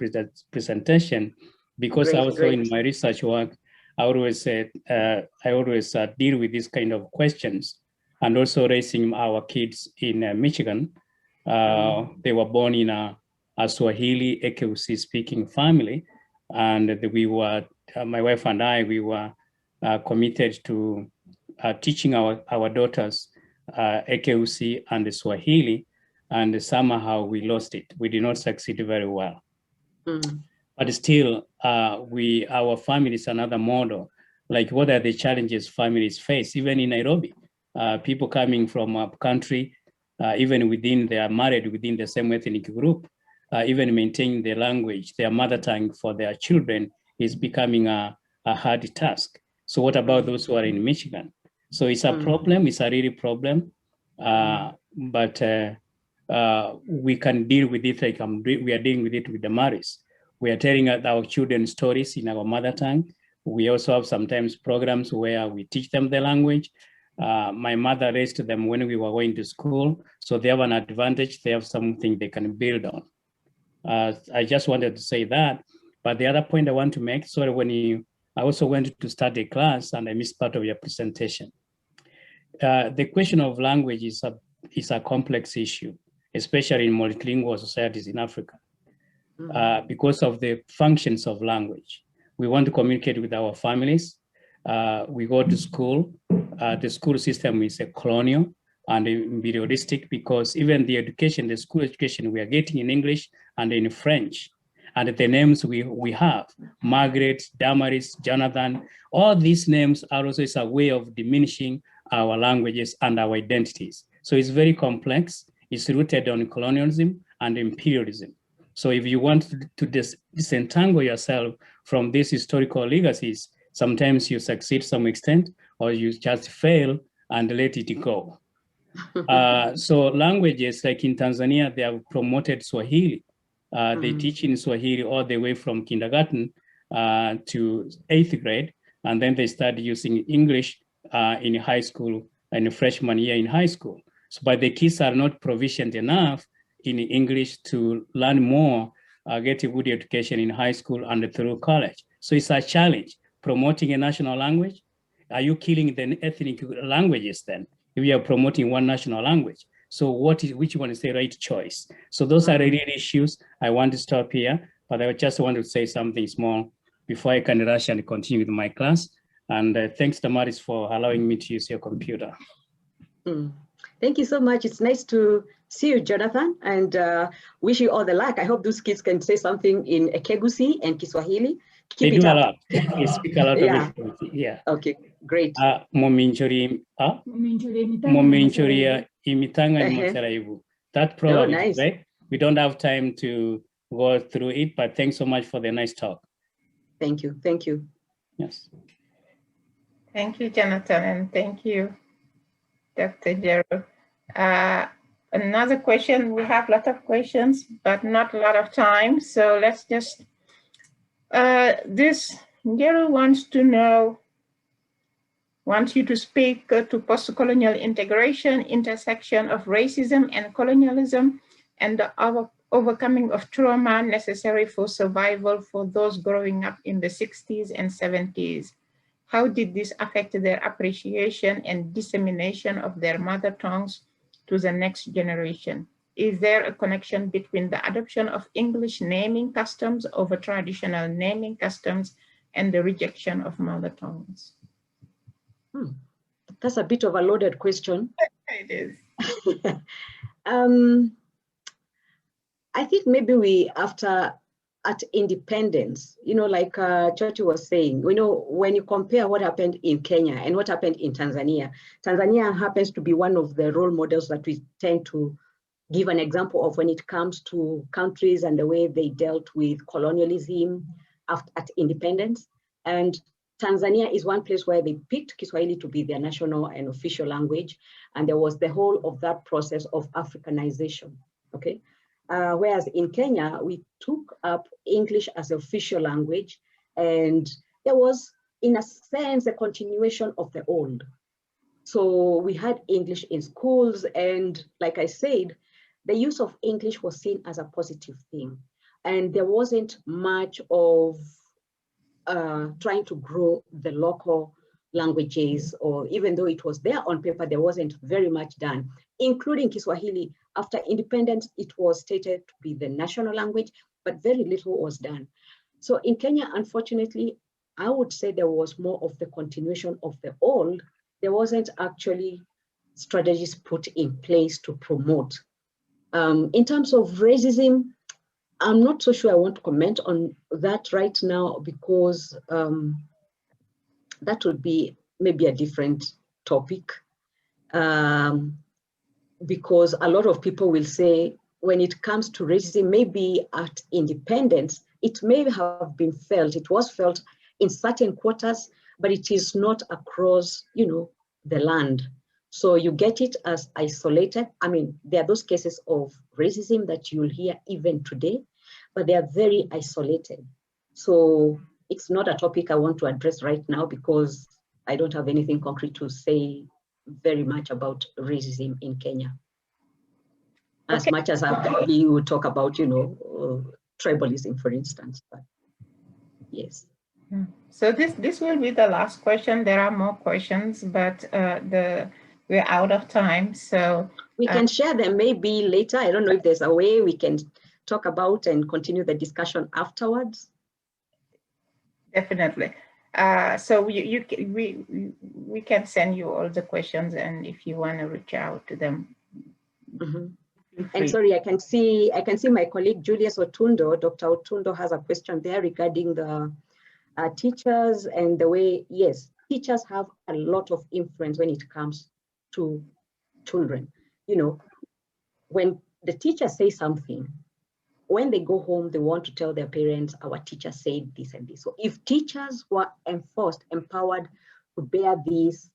Speaker 6: presentation. Because great. In my research work, I always said deal with these kind of questions, and also raising our kids in Michigan. They were born in a Swahili Ekeusi speaking family, and we were, my wife and I, we were committed to teaching our daughters Ekeusi and the Swahili, and somehow we lost it. We did not succeed very well. But still, our family is another model. Like, what are the challenges families face? Even in Nairobi, people coming from a country, even they are married within the same ethnic group, even maintaining the language, their mother tongue for their children is becoming a hard task. So what about those who are in Michigan? So it's a problem, it's a really problem, but we can deal with it like we are dealing with it with the Maris. We are telling our children stories in our mother tongue. We also have sometimes programs where we teach them the language. My mother raised them when we were going to school, so they have an advantage. They have something they can build on. I just wanted to say that. But the other point I want to make, sorry, I also went to start a class and I missed part of your presentation. The question of language is a complex issue, especially in multilingual societies in Africa. Because of the functions of language. We want to communicate with our families. We go to school. The school system is a colonial and imperialistic, because even the education, the school education, we are getting in English and in French. And the names we have, Margaret, Damaris, Jonathan, all these names are also a way of diminishing our languages and our identities. So it's very complex. It's rooted on colonialism and imperialism. So if you want to disentangle yourself from these historical legacies, sometimes you succeed to some extent, or you just fail and let it go. So languages, like in Tanzania, they have promoted Swahili. They teach in Swahili all the way from kindergarten to 8th grade, and then they start using English in high school and freshman year in high school. So, but the kids are not proficient enough in English to learn more, get a good education in high school and through college. So it's a challenge. Promoting a national language, are you killing the ethnic languages then, if you are promoting one national language? So which one is the right choice? So those are really issues. I want to stop here, but I just want to say something small before I can rush and continue with my class. And thanks, Damaris, for allowing me to use your computer.
Speaker 2: Thank you so much. It's nice to see you, Jonathan, and wish you all the luck. I hope those kids can say something in Ekegusi and Kiswahili.
Speaker 6: They do a lot. They speak a lot of it. Yeah.
Speaker 2: Okay, great.
Speaker 6: Mominchori imitanga ni masaraibu. That proverb is right. We don't have time to go through it, but thanks so much for the nice talk.
Speaker 2: Thank you. Thank you.
Speaker 6: Yes.
Speaker 1: Thank you, Jonathan, and thank you, Dr. Njeru. Another question, we have a lot of questions, but not a lot of time. So let's just, this Njeru wants you to speak to post-colonial integration, intersection of racism and colonialism, and the overcoming of trauma necessary for survival for those growing up in the 60s and 70s. How did this affect their appreciation and dissemination of their mother tongues to the next generation? Is there a connection between the adoption of English naming customs over traditional naming customs and the rejection of mother tongues?
Speaker 2: That's a bit of a loaded question.
Speaker 1: It is.
Speaker 2: I think maybe at independence, like Chochi was saying, when you compare what happened in Kenya and what happened in Tanzania, Tanzania happens to be one of the role models that we tend to give an example of when it comes to countries and the way they dealt with colonialism at independence. And Tanzania is one place where they picked Kiswahili to be their national and official language. And there was the whole of that process of Africanization, okay? Whereas in Kenya, we took up English as official language, and there was, in a sense, a continuation of the old. So we had English in schools, and like I said, the use of English was seen as a positive thing. And there wasn't much of trying to grow the local languages, or even though it was there on paper, there wasn't very much done, including Kiswahili. After independence, it was stated to be the national language, but very little was done. So in Kenya, unfortunately, I would say there was more of the continuation of the old. There wasn't actually strategies put in place to promote. In terms of racism, I'm not so sure I want to comment on that right now, because that would be maybe a different topic. Because a lot of people will say, when it comes to racism, maybe at independence, it may have been felt, it was felt in certain quarters, but it is not across, the land. So you get it as isolated. I mean, there are those cases of racism that you'll hear even today, but they are very isolated. So it's not a topic I want to address right now, because I don't have anything concrete to say very much about racism in Kenya. As much as I probably would talk about, tribalism, for instance, but yes.
Speaker 1: So this will be the last question. There are more questions, but we're out of time. So
Speaker 2: we can share them maybe later. I don't know if there's a way we can talk about and continue the discussion afterwards.
Speaker 1: Definitely. So we can send you all the questions, and if you want to reach out to them.
Speaker 2: Mm-hmm. And sorry, I can see my colleague Julius Otundo. Dr. Otundo has a question there regarding the teachers and the way, yes, teachers have a lot of influence when it comes to children. When the teacher says something, when they go home, they want to tell their parents, our teacher said this and this. So if teachers were empowered to bear these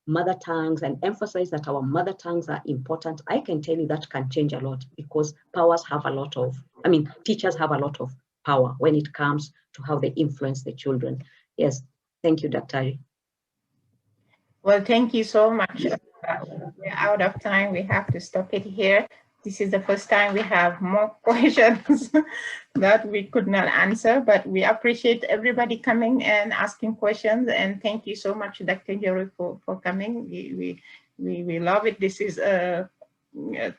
Speaker 2: mother tongues and emphasize that our mother tongues are important, I can tell you that can change a lot, because teachers have a lot of power when it comes to how they influence the children. Yes, thank you, Dr.
Speaker 1: Well, thank you so much. We're out of time. We have to stop it here. This is the first time we have more questions that we could not answer, but we appreciate everybody coming and asking questions. And thank you so much, Dr. Njeru, for coming. We love it. This is a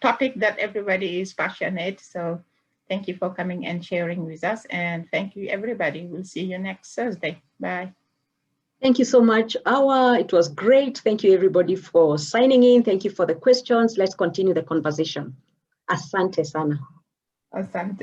Speaker 1: topic that everybody is passionate. So thank you for coming and sharing with us. And thank you, everybody. We'll see you next Thursday. Bye.
Speaker 2: Thank you so much, Awa. It was great. Thank you, everybody, for signing in. Thank you for the questions. Let's continue the conversation. Asante sana.
Speaker 1: Asante.